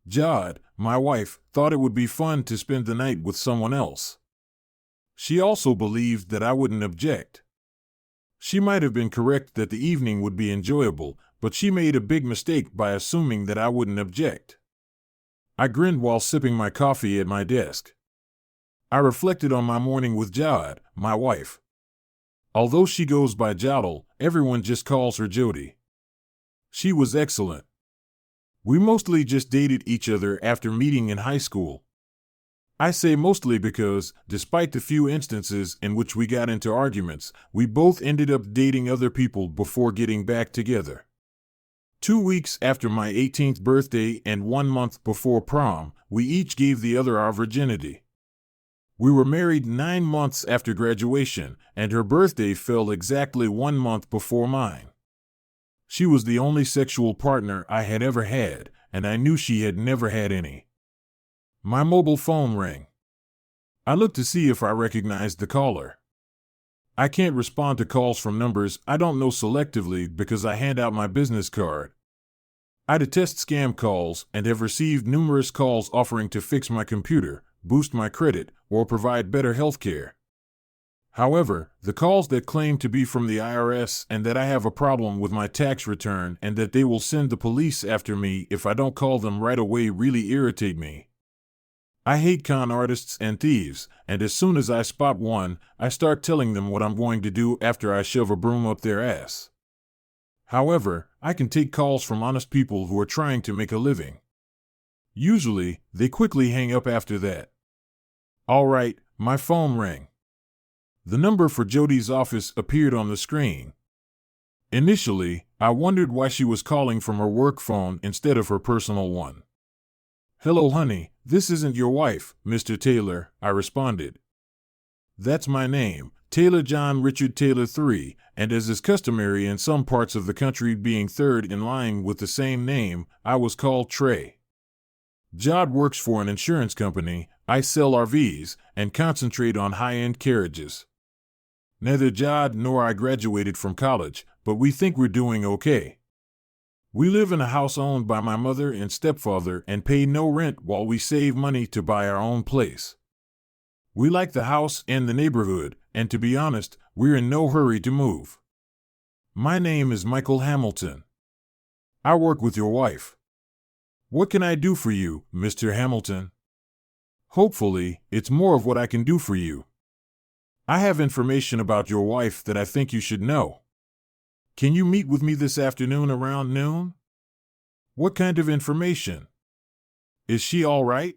Jod, my wife, thought it would be fun to spend the night with someone else. She also believed that I wouldn't object. She might have been correct that the evening would be enjoyable, but she made a big mistake by assuming that I wouldn't object. I grinned while sipping my coffee at my desk. I reflected on my morning with Jod, my wife. Although she goes by Jodel, everyone just calls her Jody. She was excellent. We mostly just dated each other after meeting in high school. I say mostly because, despite the few instances in which we got into arguments, we both ended up dating other people before getting back together. 2 weeks after my 18th birthday and 1 month before prom, we each gave the other our virginity. We were married 9 months after graduation, and her birthday fell exactly 1 month before mine. She was the only sexual partner I had ever had, and I knew she had never had any. My mobile phone rang. I looked to see if I recognized the caller. I can't respond to calls from numbers I don't know selectively because I hand out my business card. I detest scam calls and have received numerous calls offering to fix my computer, boost my credit, or provide better health care. However, the calls that claim to be from the IRS and that I have a problem with my tax return and that they will send the police after me if I don't call them right away really irritate me. I hate con artists and thieves, and as soon as I spot one, I start telling them what I'm going to do after I shove a broom up their ass. However, I can take calls from honest people who are trying to make a living. Usually, they quickly hang up after that. All right, my phone rang. The number for Jody's office appeared on the screen. Initially, I wondered why she was calling from her work phone instead of her personal one. "Hello, honey, this isn't your wife, Mr. Taylor," I responded. "That's my name, Taylor John Richard Taylor III, and as is customary in some parts of the country being third in line with the same name, I was called Trey. Jod works for an insurance company, I sell RVs, and concentrate on high-end carriages. Neither Jod nor I graduated from college, but we think we're doing okay. We live in a house owned by my mother and stepfather and pay no rent while we save money to buy our own place. We like the house and the neighborhood, and to be honest, we're in no hurry to move. My name is Michael Hamilton. I work with your wife. What can I do for you, Mr. Hamilton? Hopefully, it's more of what I can do for you. I have information about your wife that I think you should know. Can you meet with me this afternoon around noon? What kind of information? Is she all right?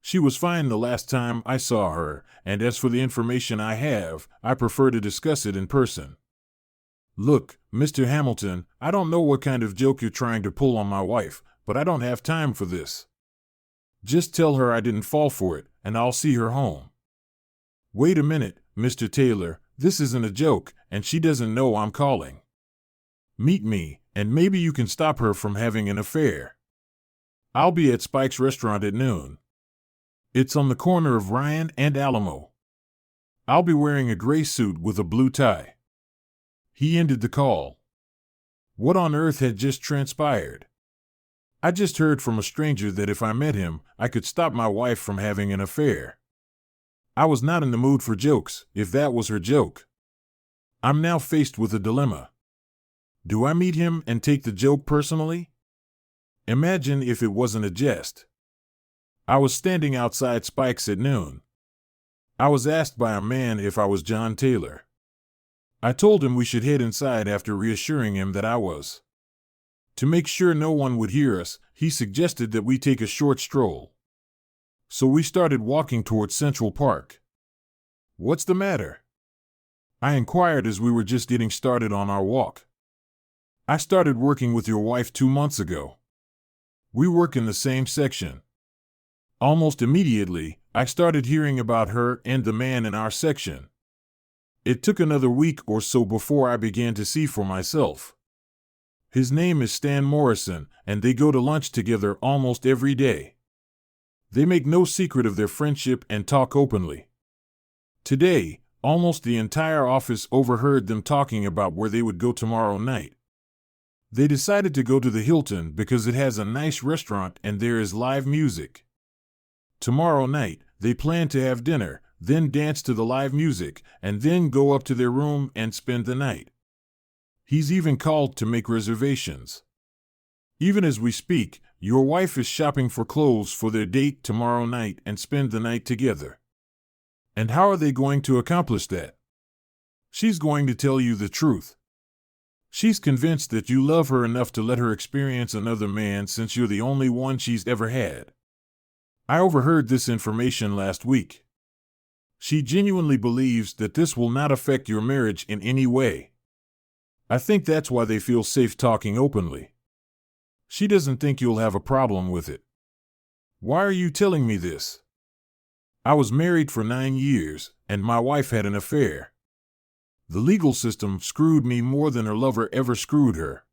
She was fine the last time I saw her, and as for the information I have, I prefer to discuss it in person. Look, Mr. Hamilton, I don't know what kind of joke you're trying to pull on my wife, but I don't have time for this. Just tell her I didn't fall for it, and I'll see her home. Wait a minute, Mr. Taylor, this isn't a joke, and she doesn't know I'm calling. Meet me, and maybe you can stop her from having an affair. I'll be at Spike's restaurant at noon. It's on the corner of Ryan and Alamo. I'll be wearing a gray suit with a blue tie. He ended the call. What on earth had just transpired? I just heard from a stranger that if I met him, I could stop my wife from having an affair. I was not in the mood for jokes, if that was her joke. I'm now faced with a dilemma. Do I meet him and take the joke personally? Imagine if it wasn't a jest. I was standing outside Spike's at noon. I was asked by a man if I was John Taylor. I told him we should head inside after reassuring him that I was. To make sure no one would hear us, he suggested that we take a short stroll. So we started walking towards Central Park. What's the matter? I inquired as we were just getting started on our walk. I started working with your wife 2 months ago. We work in the same section. Almost immediately, I started hearing about her and the man in our section. It took another week or so before I began to see for myself. His name is Stan Morrison, and they go to lunch together almost every day. They make no secret of their friendship and talk openly. Today, almost the entire office overheard them talking about where they would go tomorrow night. They decided to go to the Hilton because it has a nice restaurant and there is live music. Tomorrow night, they plan to have dinner, then dance to the live music, and then go up to their room and spend the night. He's even called to make reservations. Even as we speak, your wife is shopping for clothes for their date tomorrow night and spend the night together. And how are they going to accomplish that? She's going to tell you the truth. She's convinced that you love her enough to let her experience another man since you're the only one she's ever had. I overheard this information last week. She genuinely believes that this will not affect your marriage in any way. I think that's why they feel safe talking openly. She doesn't think you'll have a problem with it. Why are you telling me this? I was married for 9 years, and my wife had an affair. The legal system screwed me more than her lover ever screwed her.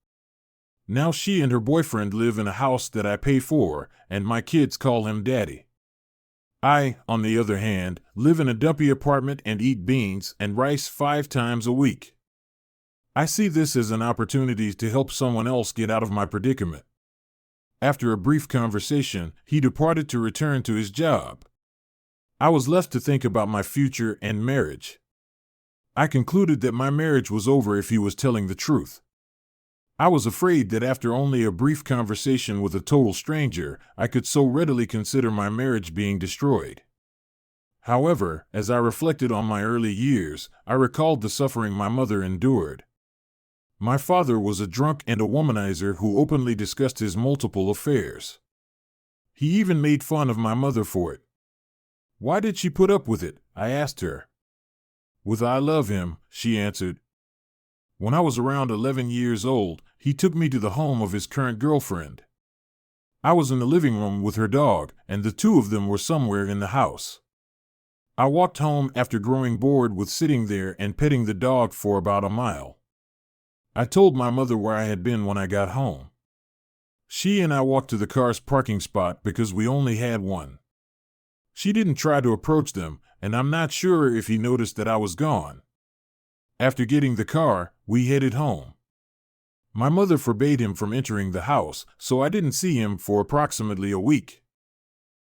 Now she and her boyfriend live in a house that I pay for, and my kids call him daddy. I, on the other hand, live in a dumpy apartment and eat beans and rice 5 times a week. I see this as an opportunity to help someone else get out of my predicament. After a brief conversation, he departed to return to his job. I was left to think about my future and marriage. I concluded that my marriage was over if he was telling the truth. I was afraid that after only a brief conversation with a total stranger, I could so readily consider my marriage being destroyed. However, as I reflected on my early years, I recalled the suffering my mother endured. My father was a drunk and a womanizer who openly discussed his multiple affairs. He even made fun of my mother for it. Why did she put up with it? I asked her. With I love him, she answered. When I was around 11 years old, he took me to the home of his current girlfriend. I was in the living room with her dog, and the two of them were somewhere in the house. I walked home after growing bored with sitting there and petting the dog for about a mile. I told my mother where I had been when I got home. She and I walked to the car's parking spot because we only had one. She didn't try to approach them, and I'm not sure if he noticed that I was gone. After getting the car, we headed home. My mother forbade him from entering the house, so I didn't see him for approximately a week.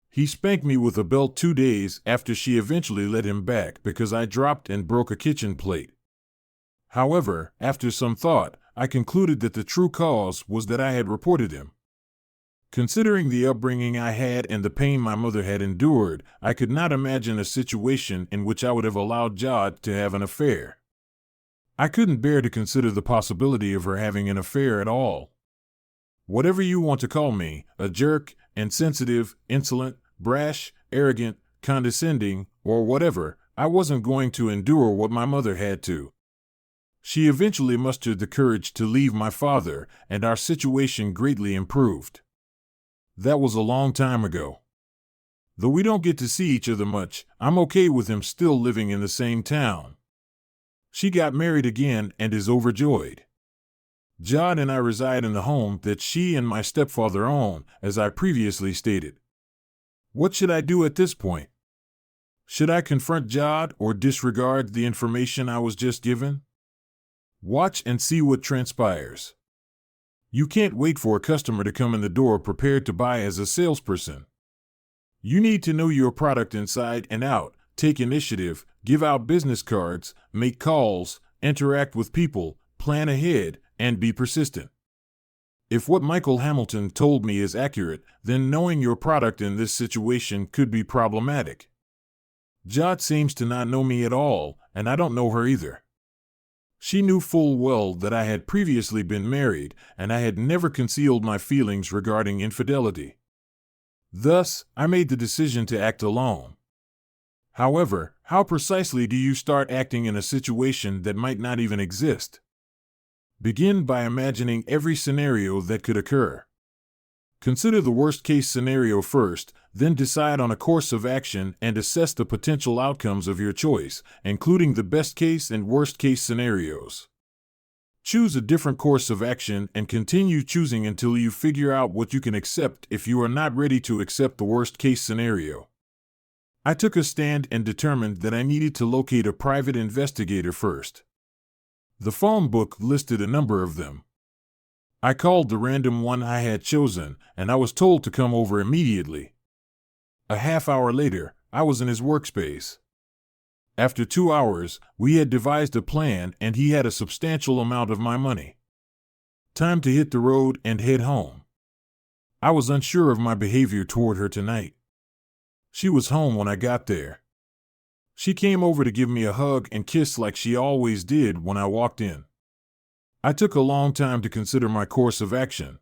He spanked me with a belt 2 days after she eventually let him back because I dropped and broke a kitchen plate. However, after some thought, I concluded that the true cause was that I had reported him. Considering the upbringing I had and the pain my mother had endured, I could not imagine a situation in which I would have allowed Jod to have an affair. I couldn't bear to consider the possibility of her having an affair at all. Whatever you want to call me, a jerk, insensitive, insolent, brash, arrogant, condescending, or whatever, I wasn't going to endure what my mother had to. She eventually mustered the courage to leave my father, and our situation greatly improved. That was a long time ago. Though we don't get to see each other much, I'm okay with him still living in the same town. She got married again and is overjoyed. Jod and I reside in the home that she and my stepfather own, as I previously stated. What should I do at this point? Should I confront Jod or disregard the information I was just given? Watch and see what transpires. You can't wait for a customer to come in the door prepared to buy as a salesperson. You need to know your product inside and out, take initiative, give out business cards, make calls, interact with people, plan ahead, and be persistent. If what Michael Hamilton told me is accurate, then knowing your product in this situation could be problematic. Jod seems to not know me at all, and I don't know her either. She knew full well that I had previously been married, and I had never concealed my feelings regarding infidelity. Thus, I made the decision to act alone. However, how precisely do you start acting in a situation that might not even exist? Begin by imagining every scenario that could occur. Consider the worst-case scenario first, then decide on a course of action and assess the potential outcomes of your choice, including the best-case and worst-case scenarios. Choose a different course of action and continue choosing until you figure out what you can accept if you are not ready to accept the worst-case scenario. I took a stand and determined that I needed to locate a private investigator first. The phone book listed a number of them. I called the random one I had chosen, and I was told to come over immediately. A half hour later, I was in his workspace. After 2 hours, we had devised a plan and he had a substantial amount of my money. Time to hit the road and head home. I was unsure of my behavior toward her tonight. She was home when I got there. She came over to give me a hug and kiss like she always did when I walked in. I took a long time to consider my course of action.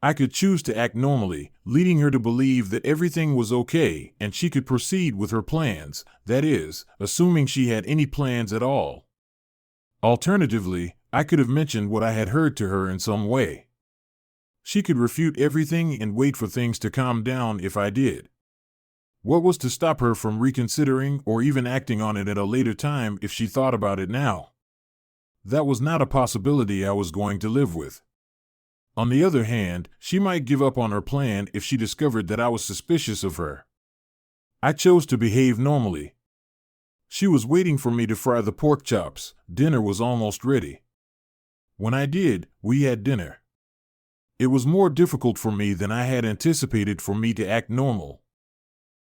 I could choose to act normally, leading her to believe that everything was okay and she could proceed with her plans, that is, assuming she had any plans at all. Alternatively, I could have mentioned what I had heard to her in some way. She could refute everything and wait for things to calm down if I did. What was to stop her from reconsidering or even acting on it at a later time if she thought about it now? That was not a possibility I was going to live with. On the other hand, she might give up on her plan if she discovered that I was suspicious of her. I chose to behave normally. She was waiting for me to fry the pork chops. Dinner was almost ready. When I did, we had dinner. It was more difficult for me than I had anticipated for me to act normal.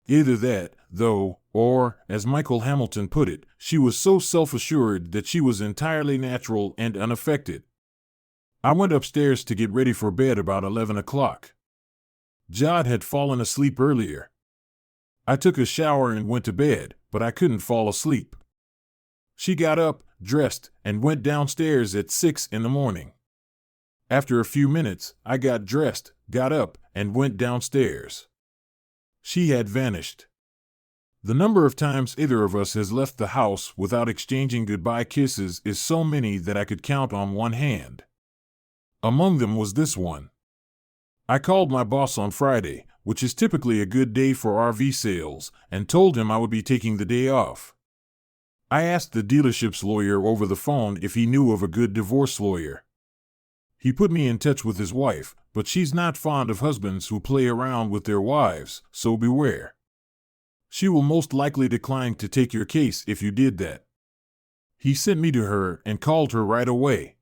Either that, though, or, as Michael Hamilton put it, she was so self-assured that she was entirely natural and unaffected. I went upstairs to get ready for bed about 11 o'clock. Jod had fallen asleep earlier. I took a shower and went to bed, but I couldn't fall asleep. She got up, dressed, and went downstairs at 6 in the morning. After a few minutes, I got dressed, got up, and went downstairs. She had vanished. The number of times either of us has left the house without exchanging goodbye kisses is so many that I could count on one hand. Among them was this one. I called my boss on Friday, which is typically a good day for RV sales, and told him I would be taking the day off. I asked the dealership's lawyer over the phone if he knew of a good divorce lawyer. He put me in touch with his wife, but she's not fond of husbands who play around with their wives, so beware. She will most likely decline to take your case if you did that. He sent me to her and called her right away.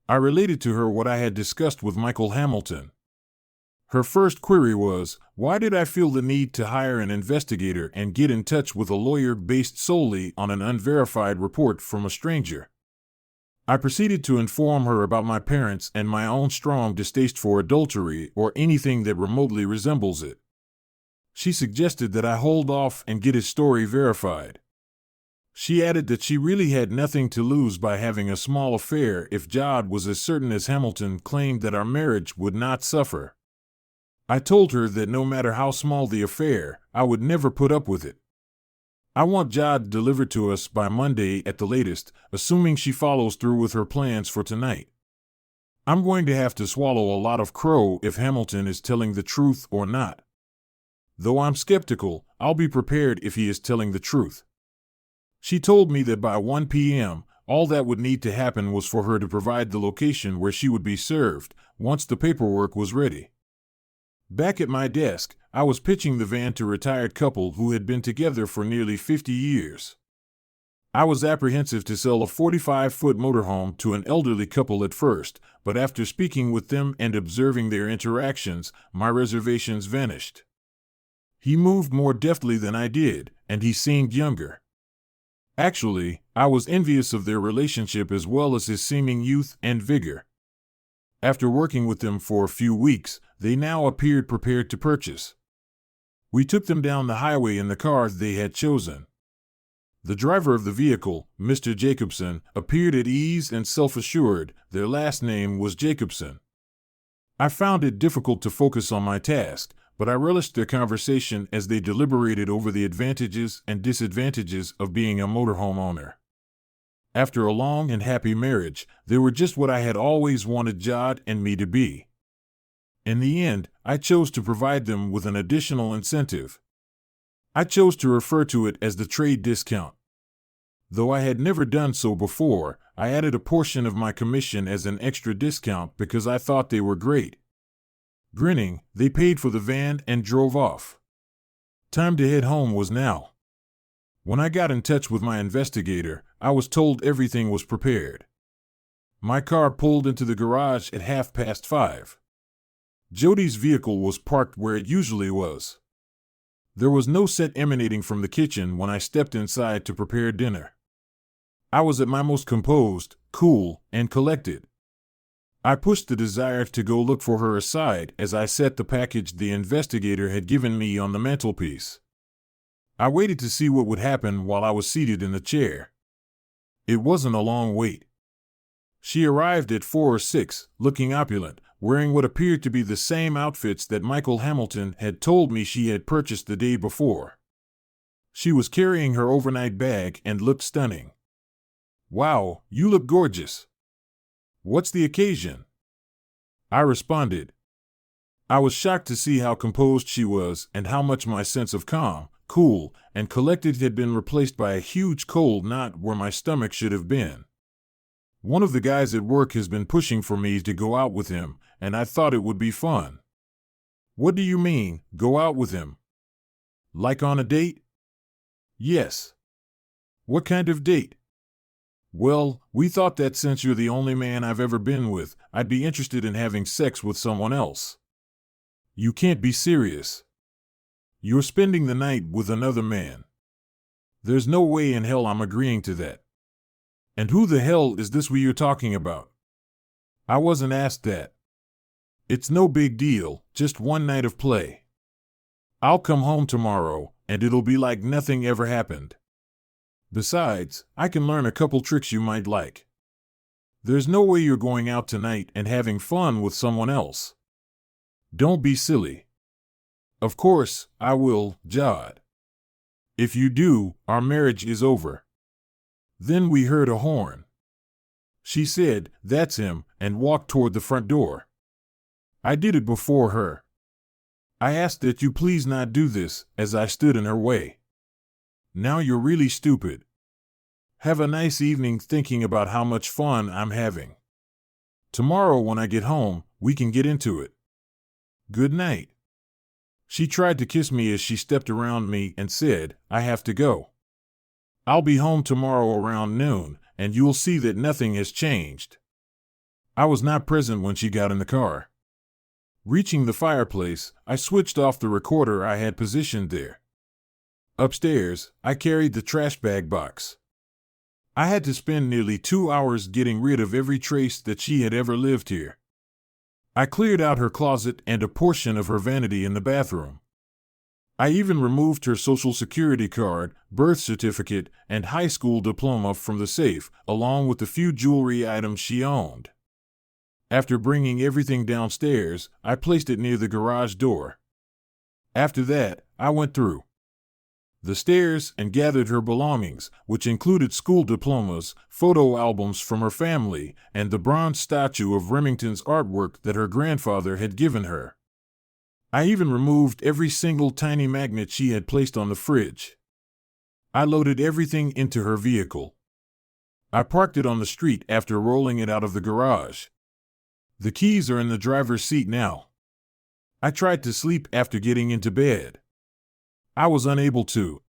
I related to her what I had discussed with Michael Hamilton. Her first query was, why did I feel the need to hire an investigator and get in touch with a lawyer based solely on an unverified report from a stranger? I proceeded to inform her about my parents and my own strong distaste for adultery or anything that remotely resembles it. She suggested that I hold off and get his story verified. She added that she really had nothing to lose by having a small affair if Jod was as certain as Hamilton claimed that our marriage would not suffer. I told her that no matter how small the affair, I would never put up with it. I want Jod delivered to us by Monday at the latest, assuming she follows through with her plans for tonight. I'm going to have to swallow a lot of crow if Hamilton is telling the truth or not. Though I'm skeptical, I'll be prepared if he is telling the truth. She told me that by 1 p.m., all that would need to happen was for her to provide the location where she would be served, once the paperwork was ready. Back at my desk, I was pitching the van to a retired couple who had been together for nearly 50 years. I was apprehensive to sell a 45-foot motorhome to an elderly couple at first, but after speaking with them and observing their interactions, my reservations vanished. He moved more deftly than I did, and he seemed younger. Actually, I was envious of their relationship as well as his seeming youth and vigor. After working with them for a few weeks, they now appeared prepared to purchase. We took them down the highway in the car they had chosen. The driver of the vehicle, Mr. Jacobson, appeared at ease and self-assured. Their last name was Jacobson. I found it difficult to focus on my task, but I relished their conversation as they deliberated over the advantages and disadvantages of being a motorhome owner. After a long and happy marriage, they were just what I had always wanted Jod and me to be. In the end, I chose to provide them with an additional incentive. I chose to refer to it as the trade discount. Though I had never done so before, I added a portion of my commission as an extra discount because I thought they were great. Grinning, they paid for the van and drove off. Time to head home was now. When I got in touch with my investigator, I was told everything was prepared. My car pulled into the garage at 5:30. Jody's vehicle was parked where it usually was. There was no scent emanating from the kitchen when I stepped inside to prepare dinner. I was at my most composed, cool, and collected. I pushed the desire to go look for her aside as I set the package the investigator had given me on the mantelpiece. I waited to see what would happen while I was seated in the chair. It wasn't a long wait. She arrived at 4 or 6, looking opulent, wearing what appeared to be the same outfits that Michael Hamilton had told me she had purchased the day before. She was carrying her overnight bag and looked stunning. "Wow, you look gorgeous. What's the occasion?" I responded. I was shocked to see how composed she was and how much my sense of calm, cool, and collected had been replaced by a huge cold knot where my stomach should have been. "One of the guys at work has been pushing for me to go out with him, and I thought it would be fun." "What do you mean, go out with him? Like on a date?" "Yes." "What kind of date?" "Well, we thought that since you're the only man I've ever been with, I'd be interested in having sex with someone else." "You can't be serious. You're spending the night with another man. There's no way in hell I'm agreeing to that." "And who the hell is this you're talking about?" "I wasn't asked that." "It's no big deal, just one night of play. I'll come home tomorrow, and it'll be like nothing ever happened. Besides, I can learn a couple tricks you might like. There's no way you're going out tonight and having fun with someone else." "Don't be silly." "Of course, I will, Jod. If you do, our marriage is over." Then we heard a horn. She said, "That's him," and walked toward the front door. I did it before her. I asked that you please not do this as I stood in her way. "Now you're really stupid. Have a nice evening thinking about how much fun I'm having. Tomorrow when I get home, we can get into it. Good night." She tried to kiss me as she stepped around me and said, "I have to go. I'll be home tomorrow around noon, and you'll see that nothing has changed." I was not present when she got in the car. Reaching the fireplace, I switched off the recorder I had positioned there. Upstairs, I carried the trash bag box. I had to spend nearly 2 hours getting rid of every trace that she had ever lived here. I cleared out her closet and a portion of her vanity in the bathroom. I even removed her social security card, birth certificate, and high school diploma from the safe, along with the few jewelry items she owned. After bringing everything downstairs, I placed it near the garage door. After that, I went through the stairs and gathered her belongings, which included school diplomas, photo albums from her family, and the bronze statue of Remington's artwork that her grandfather had given her. I even removed every single tiny magnet she had placed on the fridge. I loaded everything into her vehicle. I parked it on the street after rolling it out of the garage. The keys are in the driver's seat now. I tried to sleep after getting into bed. I was unable to.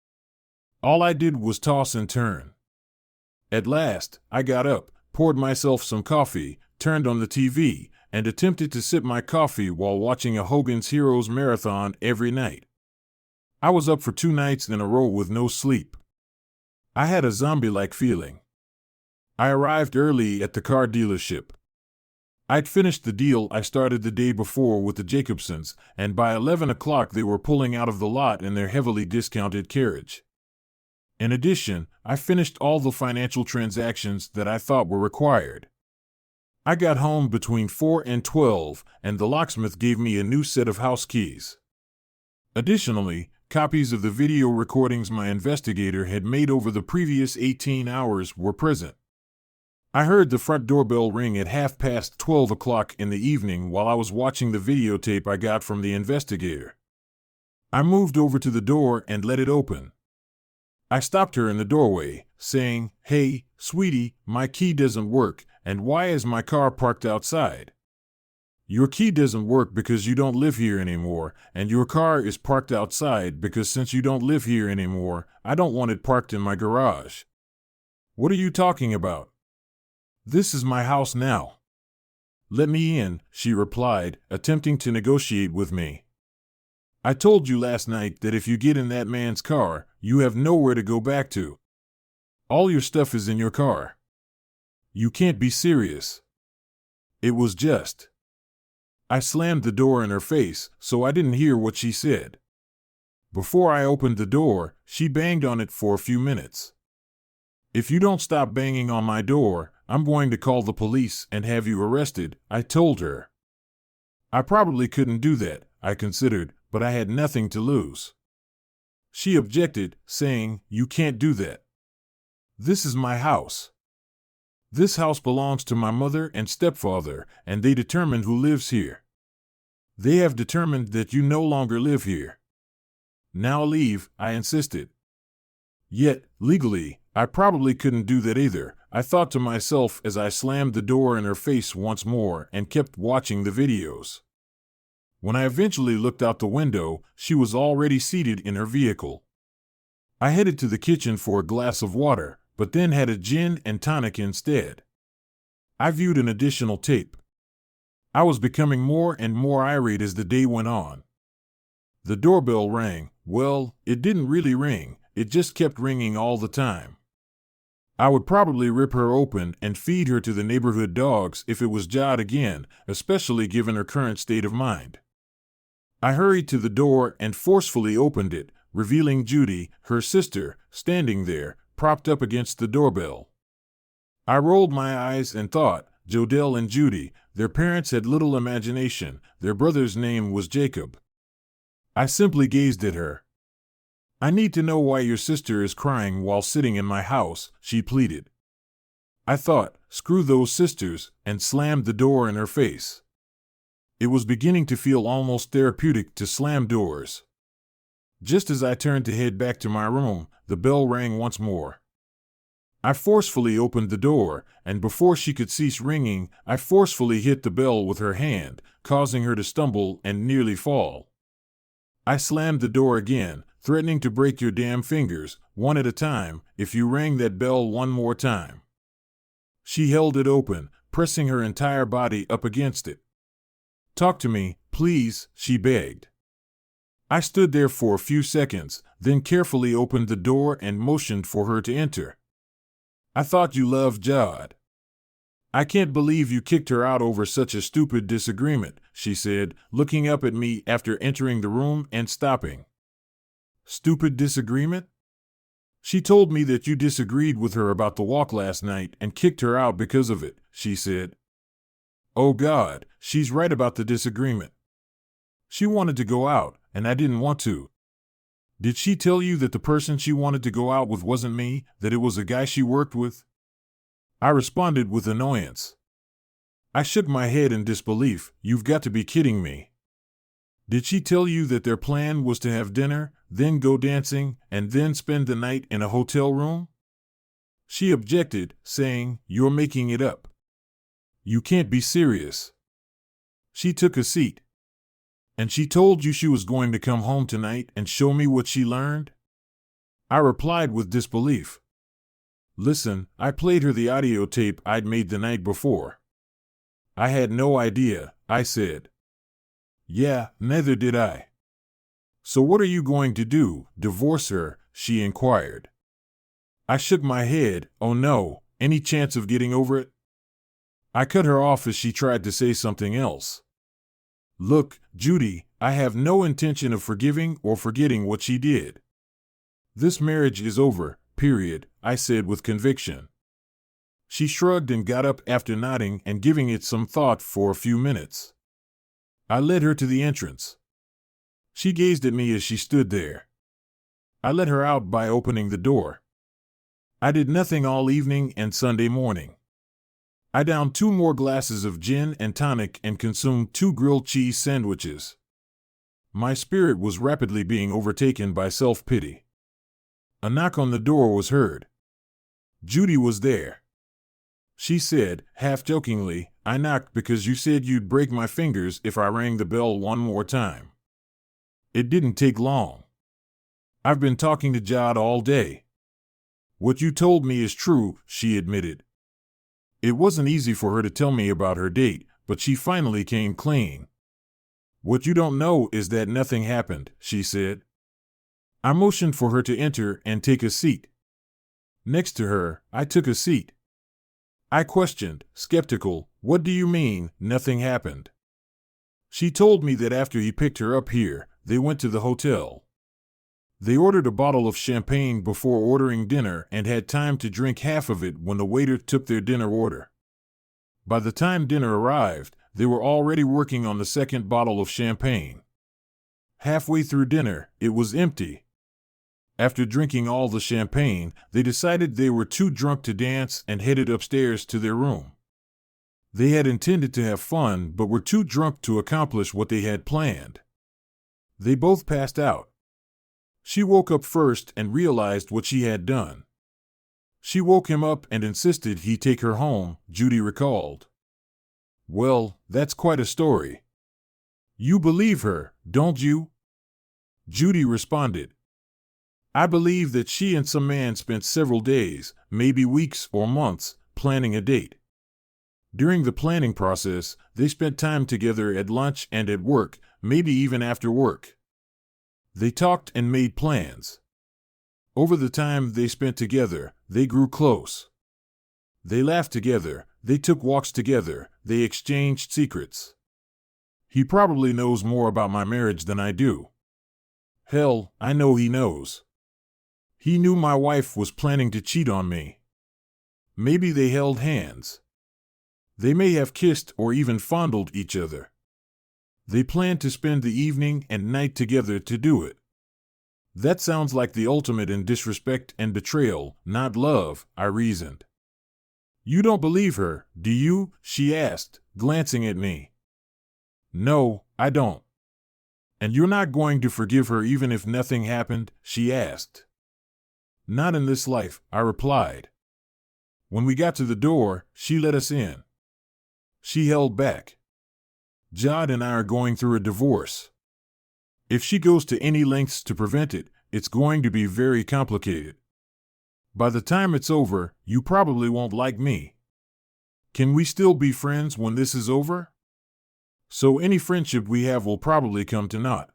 All I did was toss and turn. At last, I got up, poured myself some coffee, turned on the TV, and attempted to sip my coffee while watching a Hogan's Heroes marathon every night. I was up for 2 nights in a row with no sleep. I had a zombie-like feeling. I arrived early at the car dealership. I'd finished the deal I started the day before with the Jacobsons, and by 11 o'clock they were pulling out of the lot in their heavily discounted carriage. In addition, I finished all the financial transactions that I thought were required. I got home between 4 and 12, and the locksmith gave me a new set of house keys. Additionally, copies of the video recordings my investigator had made over the previous 18 hours were present. I heard the front doorbell ring at 12:30 in the evening while I was watching the videotape I got from the investigator. I moved over to the door and let it open. I stopped her in the doorway, saying, "Hey, sweetie, my key doesn't work, and why is my car parked outside?" "Your key doesn't work because you don't live here anymore, and your car is parked outside because since you don't live here anymore, I don't want it parked in my garage." "What are you talking about?" This is my house now. Let me in, she replied, attempting to negotiate with me. I told you last night that if you get in that man's car, you have nowhere to go back to. All your stuff is in your car. You can't be serious. It was just. I slammed the door in her face, so I didn't hear what she said. Before I opened the door, she banged on it for a few minutes. If you don't stop banging on my door, I'm going to call the police and have you arrested, I told her. I probably couldn't do that, I considered, but I had nothing to lose. She objected, saying, You can't do that. This is my house. This house belongs to my mother and stepfather, and they determined who lives here. They have determined that you no longer live here. Now leave, I insisted. Yet, legally, I probably couldn't do that either, I thought to myself as I slammed the door in her face once more and kept watching the videos. When I eventually looked out the window, she was already seated in her vehicle. I headed to the kitchen for a glass of water, but then had a gin and tonic instead. I viewed an additional tape. I was becoming more and more irate as the day went on. The doorbell rang. Well, it didn't really ring, it just kept ringing all the time. I would probably rip her open and feed her to the neighborhood dogs if it was jarred again, especially given her current state of mind. I hurried to the door and forcefully opened it, revealing Judy, her sister, standing there, propped up against the doorbell. I rolled my eyes and thought, Jodelle and Judy, their parents had little imagination, their brother's name was Jacob. I simply gazed at her. I need to know why your sister is crying while sitting in my house, she pleaded. I thought, screw those sisters, and slammed the door in her face. It was beginning to feel almost therapeutic to slam doors. Just as I turned to head back to my room, the bell rang once more. I forcefully opened the door, and before she could cease ringing, I forcefully hit the bell with her hand, causing her to stumble and nearly fall. I slammed the door again, threatening to break your damn fingers, one at a time, if you rang that bell one more time. She held it open, pressing her entire body up against it. Talk to me, please, she begged. I stood there for a few seconds, then carefully opened the door and motioned for her to enter. I thought you loved Jod. I can't believe you kicked her out over such a stupid disagreement, she said, looking up at me after entering the room and stopping. Stupid disagreement? She told me that you disagreed with her about the walk last night and kicked her out because of it, she said. Oh God, she's right about the disagreement. She wanted to go out, and I didn't want to. Did she tell you that the person she wanted to go out with wasn't me, that it was a guy she worked with? I responded with annoyance. I shook my head in disbelief. You've got to be kidding me. Did she tell you that their plan was to have dinner, then go dancing, and then spend the night in a hotel room? She objected, saying, You're making it up. You can't be serious. She took a seat. And she told you she was going to come home tonight and show me what she learned? I replied with disbelief. Listen, I played her the audio tape I'd made the night before. I had no idea, I said. Yeah, neither did I. So what are you going to do, divorce her? She inquired. I shook my head. Oh no, any chance of getting over it? I cut her off as she tried to say something else. Look, Judy, I have no intention of forgiving or forgetting what she did. This marriage is over, period, I said with conviction. She shrugged and got up after nodding and giving it some thought for a few minutes. I led her to the entrance. She gazed at me as she stood there. I let her out by opening the door. I did nothing all evening and Sunday morning. I downed 2 more glasses of gin and tonic and consumed 2 grilled cheese sandwiches. My spirit was rapidly being overtaken by self-pity. A knock on the door was heard. Judy was there. She said, half jokingly, I knocked because you said you'd break my fingers if I rang the bell one more time. It didn't take long. I've been talking to Jod all day. What you told me is true, she admitted. It wasn't easy for her to tell me about her date, but she finally came clean. "What you don't know is that nothing happened," she said. I motioned for her to enter and take a seat. Next to her, I took a seat. I questioned, skeptical, "What do you mean, nothing happened?" She told me that after he picked her up here, they went to the hotel. They ordered a bottle of champagne before ordering dinner and had time to drink half of it when the waiter took their dinner order. By the time dinner arrived, they were already working on the second bottle of champagne. Halfway through dinner, it was empty. After drinking all the champagne, they decided they were too drunk to dance and headed upstairs to their room. They had intended to have fun but were too drunk to accomplish what they had planned. They both passed out. She woke up first and realized what she had done. She woke him up and insisted he take her home, Judy recalled. "Well, that's quite a story." "You believe her, don't you?" Judy responded. "I believe that she and some man spent several days, maybe weeks or months, planning a date. During the planning process, they spent time together at lunch and at work, maybe even after work. They talked and made plans. Over the time they spent together, they grew close. They laughed together, they took walks together, they exchanged secrets. He probably knows more about my marriage than I do. Hell, I know he knows. He knew my wife was planning to cheat on me. Maybe they held hands. They may have kissed or even fondled each other. They planned to spend the evening and night together to do it. That sounds like the ultimate in disrespect and betrayal, not love," I reasoned. "You don't believe her, do you?" she asked, glancing at me. "No, I don't." "And you're not going to forgive her even if nothing happened?" she asked. "Not in this life," I replied. When we got to the door, she let us in. She held back. "Jod and I are going through a divorce. If she goes to any lengths to prevent it, it's going to be very complicated. By the time it's over, you probably won't like me. Can we still be friends when this is over? So any friendship we have will probably come to naught."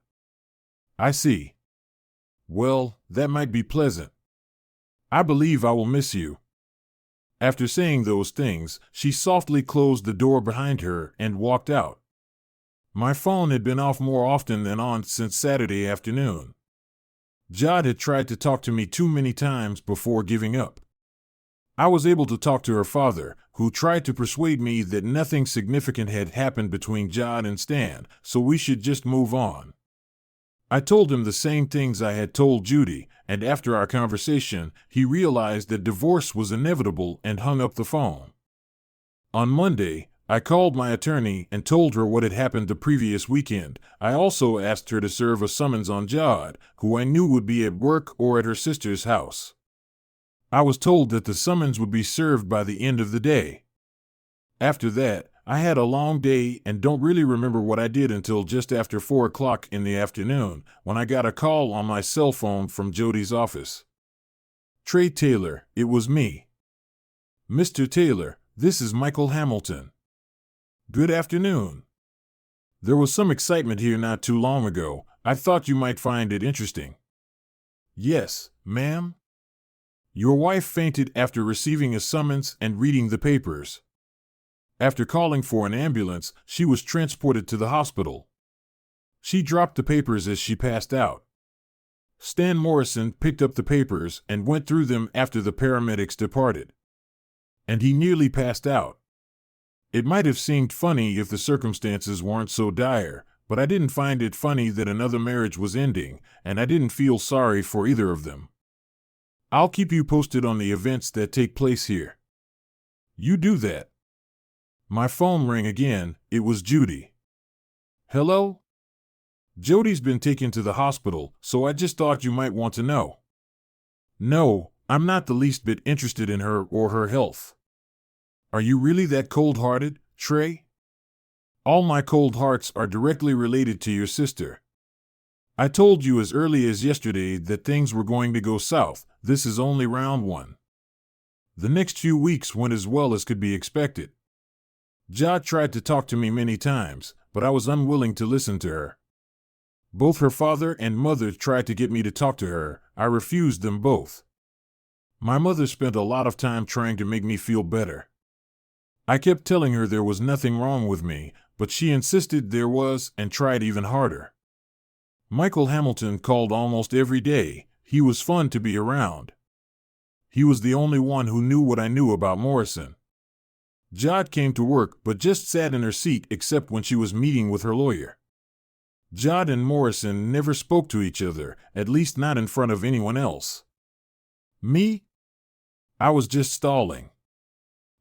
"I see. Well, that might be pleasant. I believe I will miss you." After saying those things, she softly closed the door behind her and walked out. My phone had been off more often than on since Saturday afternoon. Jod had tried to talk to me too many times before giving up. I was able to talk to her father, who tried to persuade me that nothing significant had happened between Jod and Stan, so we should just move on. I told him the same things I had told Judy, and after our conversation, he realized that divorce was inevitable and hung up the phone. On Monday, I called my attorney and told her what had happened the previous weekend. I also asked her to serve a summons on Jod, who I knew would be at work or at her sister's house. I was told that the summons would be served by the end of the day. After that, I had a long day and don't really remember what I did until just after 4 o'clock in the afternoon, when I got a call on my cell phone from Jody's office. "Trey Taylor, it was me." "Mr. Taylor, this is Michael Hamilton." "Good afternoon. There was some excitement here not too long ago. I thought you might find it interesting." "Yes, ma'am." "Your wife fainted after receiving a summons and reading the papers. After calling for an ambulance, she was transported to the hospital. She dropped the papers as she passed out. Stan Morrison picked up the papers and went through them after the paramedics departed. And he nearly passed out. It might have seemed funny if the circumstances weren't so dire, but I didn't find it funny that another marriage was ending, and I didn't feel sorry for either of them. I'll keep you posted on the events that take place here." "You do that." My phone rang again. It was Judy. "Hello? Jody's been taken to the hospital, so I just thought you might want to know." "No, I'm not the least bit interested in her or her health." "Are you really that cold-hearted, Trey?" "All my cold hearts are directly related to your sister. I told you as early as yesterday that things were going to go south. This is only round one." The next few weeks went as well as could be expected. Ja tried to talk to me many times, but I was unwilling to listen to her. Both her father and mother tried to get me to talk to her. I refused them both. My mother spent a lot of time trying to make me feel better. I kept telling her there was nothing wrong with me, but she insisted there was and tried even harder. Michael Hamilton called almost every day. He was fun to be around. He was the only one who knew what I knew about Morrison. Jod came to work but just sat in her seat except when she was meeting with her lawyer. Jod and Morrison never spoke to each other, at least not in front of anyone else. Me? I was just stalling.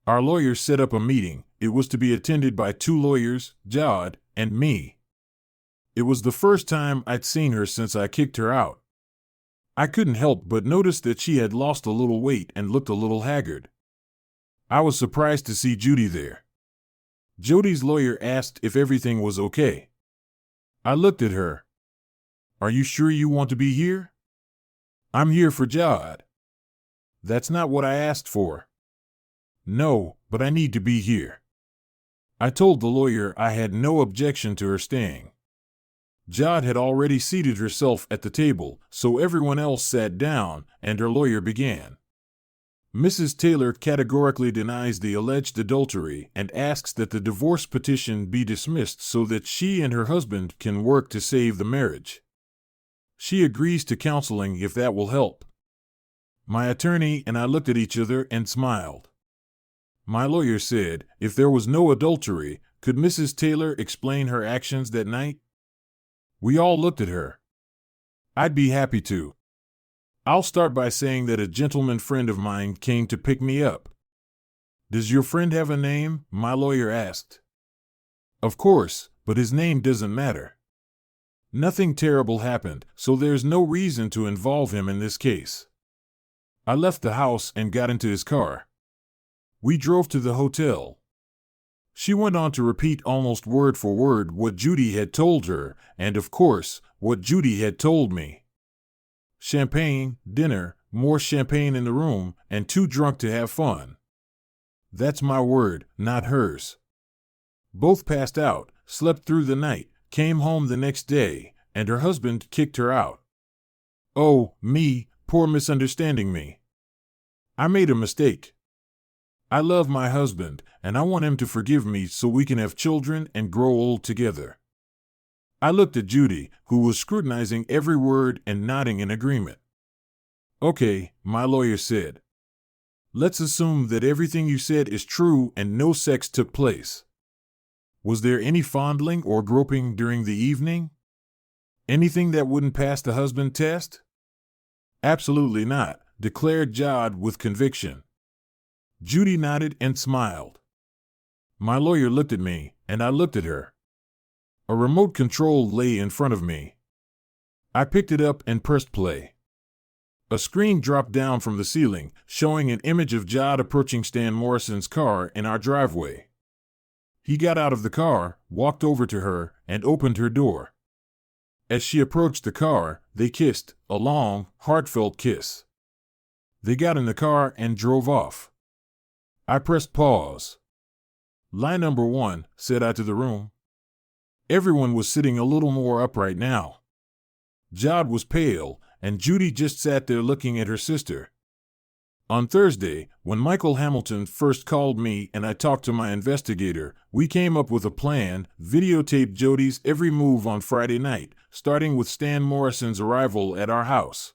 Our lawyer set up a meeting. It was to be attended by 2 lawyers, Jod and me. It was the first time I'd seen her since I kicked her out. I couldn't help but notice that she had lost a little weight and looked a little haggard. I was surprised to see Judy there. Jody's lawyer asked if everything was okay. I looked at her. "Are you sure you want to be here?" "I'm here for Jod." "That's not what I asked for." "No, but I need to be here." I told the lawyer I had no objection to her staying. Jod had already seated herself at the table, so everyone else sat down, and her lawyer began. Mrs. Taylor categorically denies the alleged adultery and asks that the divorce petition be dismissed so that she and her husband can work to save the marriage. She agrees to counseling if that will help. My attorney and I looked at each other and smiled. My lawyer said, if there was no adultery, could Mrs. Taylor explain her actions that night? We all looked at her. "I'd be happy to. I'll start by saying that a gentleman friend of mine came to pick me up." "Does your friend have a name?" my lawyer asked. "Of course, but his name doesn't matter. Nothing terrible happened, so there's no reason to involve him in this case." I left the house and got into his car. We drove to the hotel. She went on to repeat almost word for word what Judy had told her, and of course, what Judy had told me. Champagne, dinner, more champagne in the room, and too drunk to have fun. That's my word, not hers. Both passed out, slept through the night, came home the next day, and her husband kicked her out. Oh, me, poor misunderstanding me. I made a mistake. I love my husband, and I want him to forgive me so we can have children and grow old together. I looked at Judy, who was scrutinizing every word and nodding in agreement. "Okay," my lawyer said. "Let's assume that everything you said is true and no sex took place. Was there any fondling or groping during the evening? Anything that wouldn't pass the husband test?" "Absolutely not," declared Jod with conviction. Judy nodded and smiled. My lawyer looked at me, and I looked at her. A remote control lay in front of me. I picked it up and pressed play. A screen dropped down from the ceiling, showing an image of Jod approaching Stan Morrison's car in our driveway. He got out of the car, walked over to her, and opened her door. As she approached the car, they kissed, a long, heartfelt kiss. They got in the car and drove off. I pressed pause. "Lie number 1, said I to the room. Everyone was sitting a little more upright now. Jod was pale, and Judy just sat there looking at her sister. On Thursday, when Michael Hamilton first called me and I talked to my investigator, we came up with a plan, videotaped Jody's every move on Friday night, starting with Stan Morrison's arrival at our house.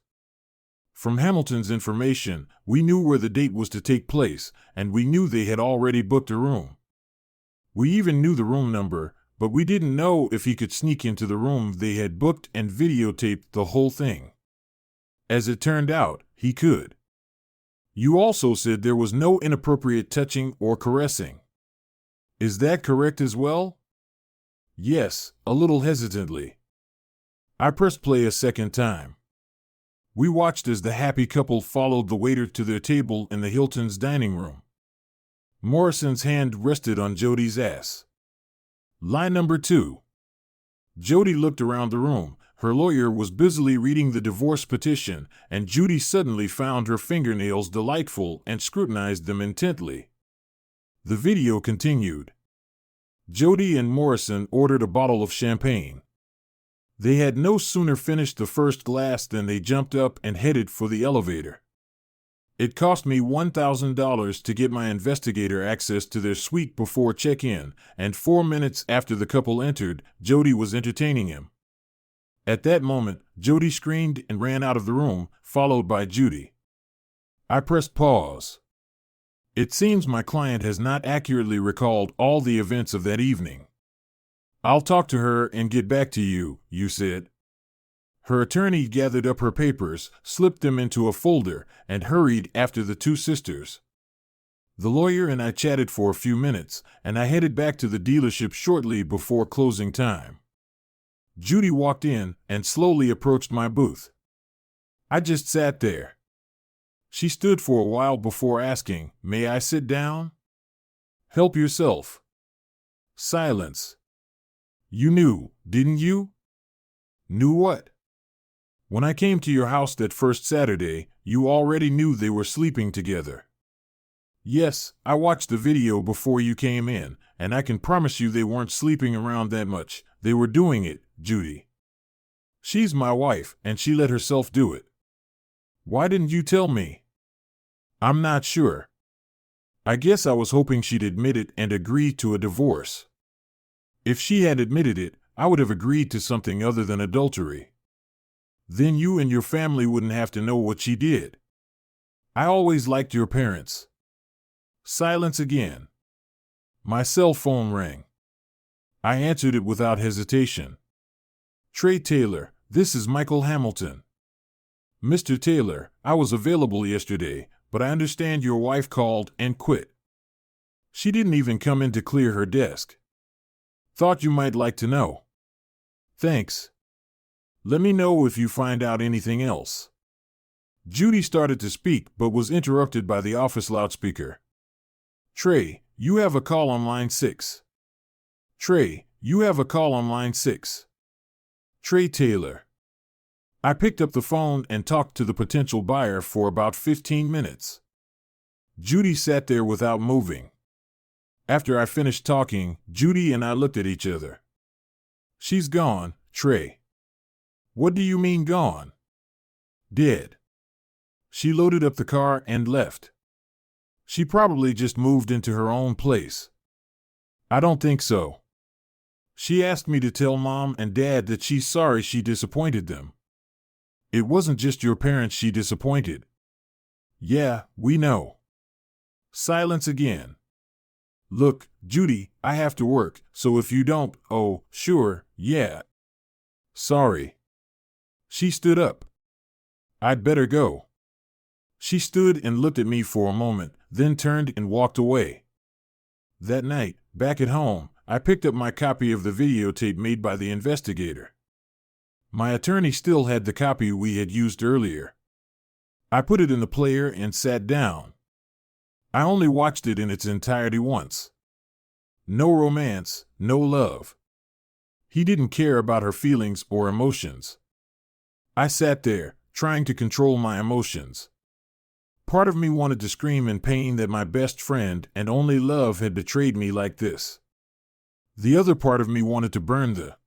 From Hamilton's information, we knew where the date was to take place, and we knew they had already booked a room. We even knew the room number, but we didn't know if he could sneak into the room they had booked and videotaped the whole thing. As it turned out, he could. You also said there was no inappropriate touching or caressing. Is that correct as well?" "Yes," a little hesitantly. I pressed play a second time. We watched as the happy couple followed the waiter to their table in the Hilton's dining room. Morrison's hand rested on Jody's ass. "Lie number 2. Jody looked around the room, Her lawyer was busily reading the divorce petition, and Judy suddenly found her fingernails delightful and scrutinized them intently. The video continued. Jody and Morrison ordered a bottle of champagne. They had no sooner finished the first glass than they jumped up and headed for the elevator. It cost me $1,000 to get my investigator access to their suite before check-in, and 4 minutes after the couple entered, Jody was entertaining him. At that moment, Jody screamed and ran out of the room, followed by Judy. I pressed pause. It seems my client has not accurately recalled all the events of that evening. I'll talk to her and get back to you, you said. Her attorney gathered up her papers, slipped them into a folder, and hurried after the two sisters. The lawyer and I chatted for a few minutes, and I headed back to the dealership shortly before closing time. Judy walked in and slowly approached my booth. I just sat there. She stood for a while before asking, "May I sit down?" "Help yourself." Silence. "You knew, didn't you?" "Knew what?" "When I came to your house that first Saturday, you already knew they were sleeping together." "Yes, I watched the video before you came in, and I can promise you they weren't sleeping around that much. They were doing it, Judy. She's my wife, and she let herself do it." "Why didn't you tell me?" "I'm not sure. I guess I was hoping she'd admit it and agree to a divorce. If she had admitted it, I would have agreed to something other than adultery. Then you and your family wouldn't have to know what she did. I always liked your parents." Silence again. My cell phone rang. I answered it without hesitation. "Trey Taylor, this is Michael Hamilton." "Mr. Taylor, I was available yesterday, but I understand your wife called and quit. She didn't even come in to clear her desk. Thought you might like to know." "Thanks. Let me know if you find out anything else." Judy started to speak but was interrupted by the office loudspeaker. "Trey, you have a call on line 6. Trey, you have a call on line 6. Trey Taylor." I picked up the phone and talked to the potential buyer for about 15 minutes. Judy sat there without moving. After I finished talking, Judy and I looked at each other. "She's gone, Trey." "What do you mean gone?" "Dead. She loaded up the car and left. She probably just moved into her own place." "I don't think so. She asked me to tell Mom and Dad that she's sorry she disappointed them." "It wasn't just your parents she disappointed." "Yeah, we know." Silence again. "Look, Judy, I have to work, so if you don't—" "Oh, sure, yeah. Sorry." She stood up. "I'd better go." She stood and looked at me for a moment, then turned and walked away. That night, back at home, I picked up my copy of the videotape made by the investigator. My attorney still had the copy we had used earlier. I put it in the player and sat down. I only watched it in its entirety once. No romance, no love. He didn't care about her feelings or emotions. I sat there, trying to control my emotions. Part of me wanted to scream in pain that my best friend and only love had betrayed me like this. The other part of me wanted to burn the.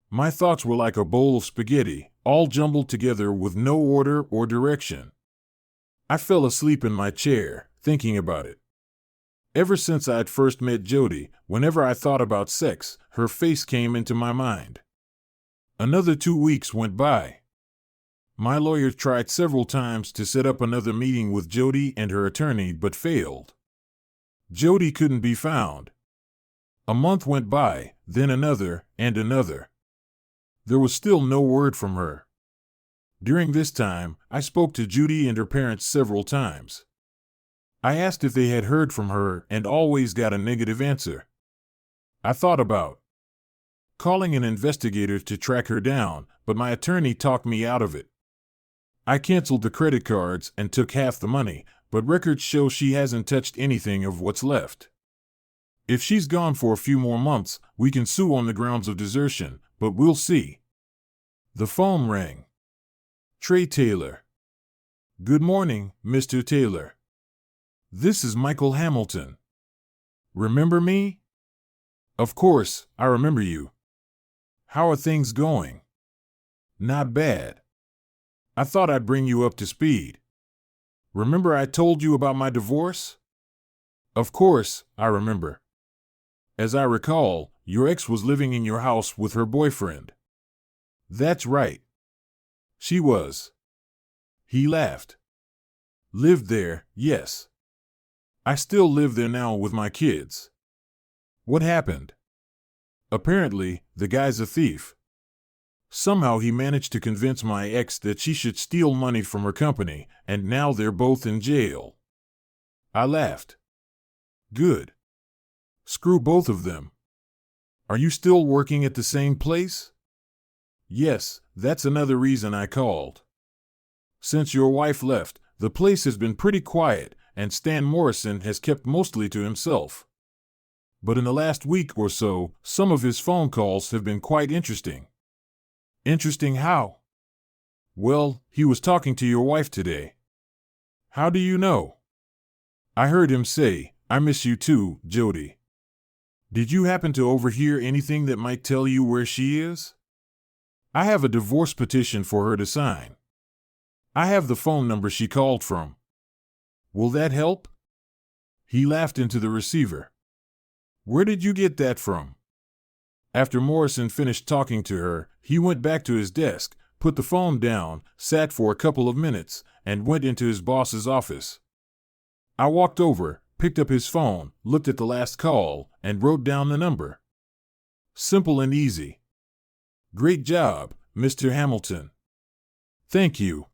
My thoughts were like a bowl of spaghetti, all jumbled together with no order or direction. I fell asleep in my chair, thinking about it. Ever since I'd first met Jody, whenever I thought about sex, her face came into my mind. Another 2 weeks went by. My lawyer tried several times to set up another meeting with Jody and her attorney but failed. Jody couldn't be found. A month went by, then another, and another. There was still no word from her. During this time, I spoke to Judy and her parents several times. I asked if they had heard from her and always got a negative answer. I thought about calling an investigator to track her down, but my attorney talked me out of it. I canceled the credit cards and took half the money, but records show she hasn't touched anything of what's left. If she's gone for a few more months, we can sue on the grounds of desertion, but we'll see. The phone rang. Trey Taylor. Good morning, Mr. Taylor. This is Michael Hamilton. Remember me? Of course, I remember you. How are things going? Not bad. I thought I'd bring you up to speed. Remember I told you about my divorce? Of course, I remember. As I recall, your ex was living in your house with her boyfriend. That's right. She was. He laughed. Lived there, yes. I still live there now with my kids. What happened? Apparently, the guy's a thief. Somehow he managed to convince my ex that she should steal money from her company, and now they're both in jail. I laughed. Good. Screw both of them. Are you still working at the same place? Yes, that's another reason I called. Since your wife left, the place has been pretty quiet, and Stan Morrison has kept mostly to himself. But in the last week or so, some of his phone calls have been quite interesting. Interesting how? Well, he was talking to your wife today. How do you know? I heard him say, "I miss you too, Jody." Did you happen to overhear anything that might tell you where she is? I have a divorce petition for her to sign. I have the phone number she called from. Will that help? He laughed into the receiver. Where did you get that from? After Morrison finished talking to her, he went back to his desk, put the phone down, sat for a couple of minutes, and went into his boss's office. I walked over, picked up his phone, looked at the last call, and wrote down the number. Simple and easy. Great job, Mr. Hamilton. Thank you.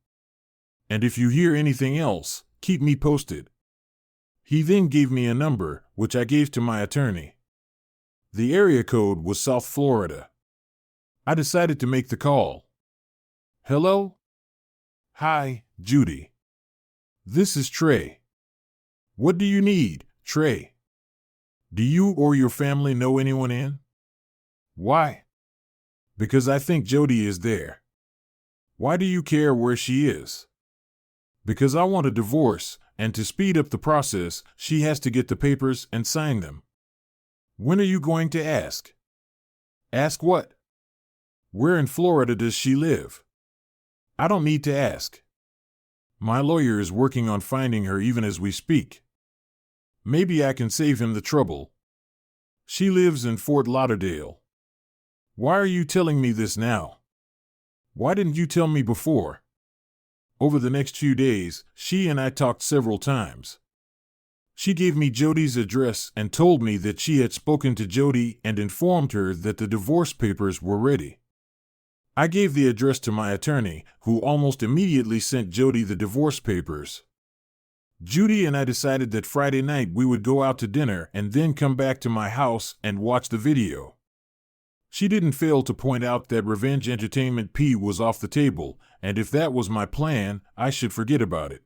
And if you hear anything else, keep me posted. He then gave me a number, which I gave to my attorney. The area code was South Florida. I decided to make the call. Hello? Hi, Judy. This is Trey. What do you need, Trey? Do you or your family know anyone in? Why? Because I think Jody is there. Why do you care where she is? Because I want a divorce, and to speed up the process, she has to get the papers and sign them. When are you going to ask? Ask what? Where in Florida does she live? I don't need to ask. My lawyer is working on finding her even as we speak. Maybe I can save him the trouble. She lives in Fort Lauderdale. Why are you telling me this now? Why didn't you tell me before? Over the next few days, she and I talked several times. She gave me Jody's address and told me that she had spoken to Jody and informed her that the divorce papers were ready. I gave the address to my attorney, who almost immediately sent Jody the divorce papers. Judy and I decided that Friday night we would go out to dinner and then come back to my house and watch the video. She didn't fail to point out that Revenge Entertainment P was off the table, and if that was my plan, I should forget about it.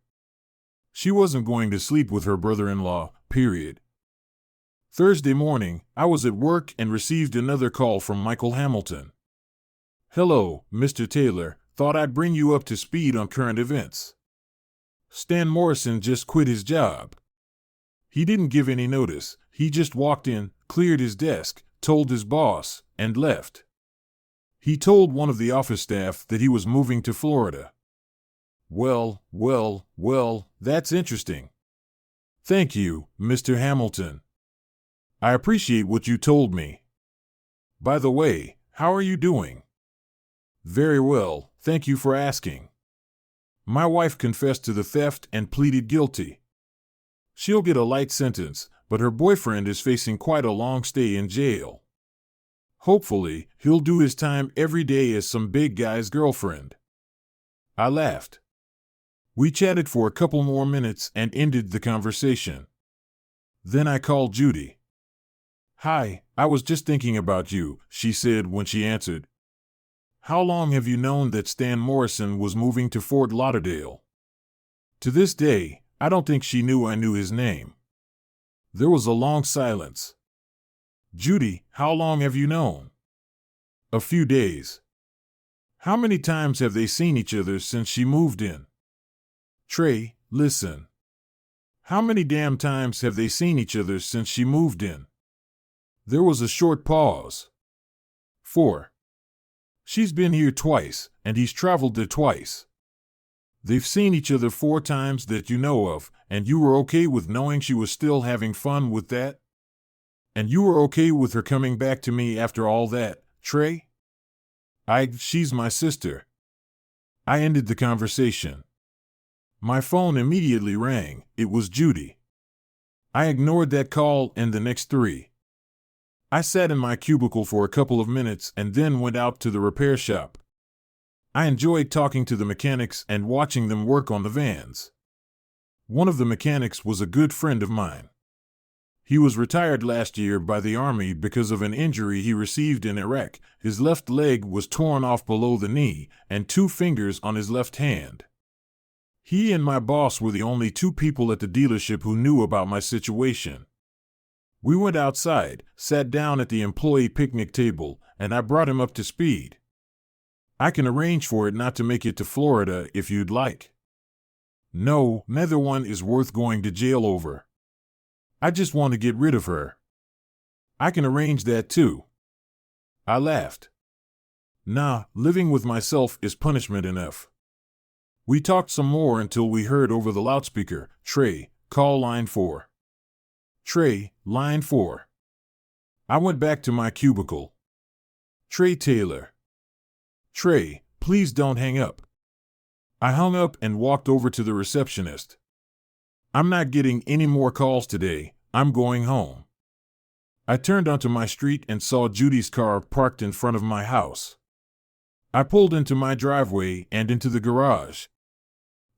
She wasn't going to sleep with her brother-in-law, period. Thursday morning, I was at work and received another call from Michael Hamilton. Hello, Mr. Taylor, thought I'd bring you up to speed on current events. Stan Morrison just quit his job. He didn't give any notice, he just walked in, cleared his desk, told his boss, and left. He told one of the office staff that he was moving to Florida. Well, that's interesting. Thank you, Mr. Hamilton. I appreciate what you told me. By the way, how are you doing? Very well, thank you for asking. My wife confessed to the theft and pleaded guilty. She'll get a light sentence, but her boyfriend is facing quite a long stay in jail. Hopefully, he'll do his time every day as some big guy's girlfriend. I laughed. We chatted for a couple more minutes and ended the conversation. Then I called Judy. Hi, I was just thinking about you, she said when she answered. How long have you known that Stan Morrison was moving to Fort Lauderdale? To this day, I don't think she knew I knew his name. There was a long silence. Judy, how long have you known? A few days. How many times have they seen each other since she moved in? Trey, listen. How many damn times have they seen each other since she moved in? There was a short pause. 4. She's been here twice, and he's traveled there twice. They've seen each other 4 times that you know of, and you were okay with knowing she was still having fun with that? And you were okay with her coming back to me after all that, Trey? She's my sister. I ended the conversation. My phone immediately rang. It was Judy. I ignored that call and the next 3. I sat in my cubicle for a couple of minutes and then went out to the repair shop. I enjoyed talking to the mechanics and watching them work on the vans. One of the mechanics was a good friend of mine. He was retired last year by the Army because of an injury he received in Iraq. His left leg was torn off below the knee and 2 fingers on his left hand. He and my boss were the only 2 people at the dealership who knew about my situation. We went outside, sat down at the employee picnic table, and I brought him up to speed. I can arrange for it not to make it to Florida if you'd like. No, neither one is worth going to jail over. I just want to get rid of her. I can arrange that too. I laughed. Nah, living with myself is punishment enough. We talked some more until we heard over the loudspeaker, Trey, call line 4. Trey, line 4. I went back to my cubicle. Trey Taylor. Trey, please don't hang up. I hung up and walked over to the receptionist. I'm not getting any more calls today. I'm going home. I turned onto my street and saw Judy's car parked in front of my house. I pulled into my driveway and into the garage.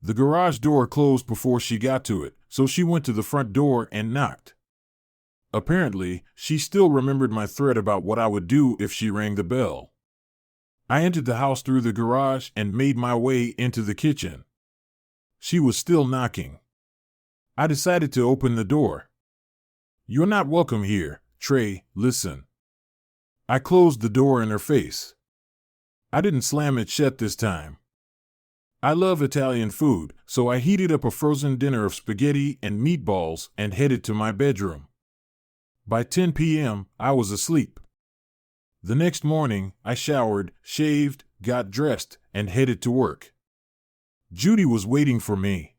The garage door closed before she got to it, so she went to the front door and knocked. Apparently, she still remembered my threat about what I would do if she rang the bell. I entered the house through the garage and made my way into the kitchen. She was still knocking. I decided to open the door. You're not welcome here, Trey, listen. I closed the door in her face. I didn't slam it shut this time. I love Italian food, so I heated up a frozen dinner of spaghetti and meatballs and headed to my bedroom. By 10 p.m., I was asleep. The next morning, I showered, shaved, got dressed, and headed to work. Judy was waiting for me.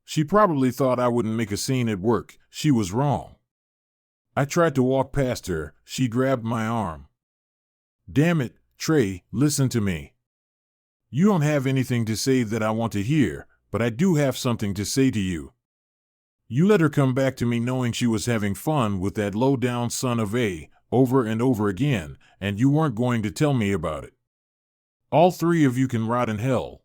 She probably thought I wouldn't make a scene at work. She was wrong. I tried to walk past her. She grabbed my arm. Damn it, Trey, listen to me. You don't have anything to say that I want to hear, but I do have something to say to you. You let her come back to me knowing she was having fun with that low-down son of a, over and over again, and you weren't going to tell me about it. All 3 of you can rot in hell.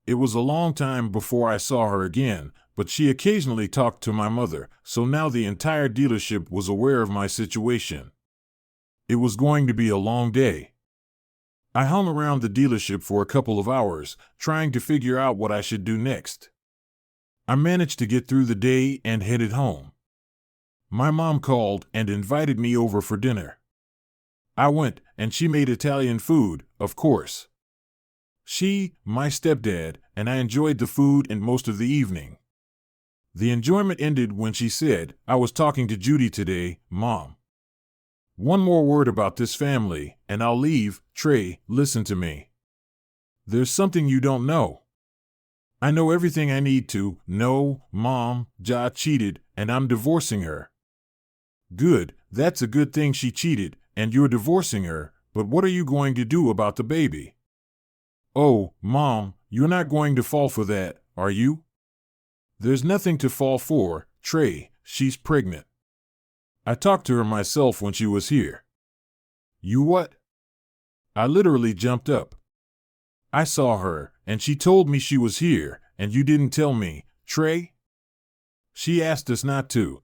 It was a long time before I saw her again, but she occasionally talked to my mother, so now the entire dealership was aware of my situation. It was going to be a long day. I hung around the dealership for a couple of hours, trying to figure out what I should do next. I managed to get through the day and headed home. My mom called and invited me over for dinner. I went, and she made Italian food, of course. She, my stepdad, and I enjoyed the food and most of the evening. The enjoyment ended when she said, I was talking to Judy today, Mom. One more word about this family, and I'll leave. Trey, listen to me. There's something you don't know. I know everything I need to know. Mom, Ja cheated, and I'm divorcing her. Good, that's a good thing she cheated, and you're divorcing her, but what are you going to do about the baby? Oh, Mom, you're not going to fall for that, are you? There's nothing to fall for, Trey, she's pregnant. I talked to her myself when she was here. You what? I literally jumped up. I saw her, and she told me she was here, and you didn't tell me, Trey? She asked us not to.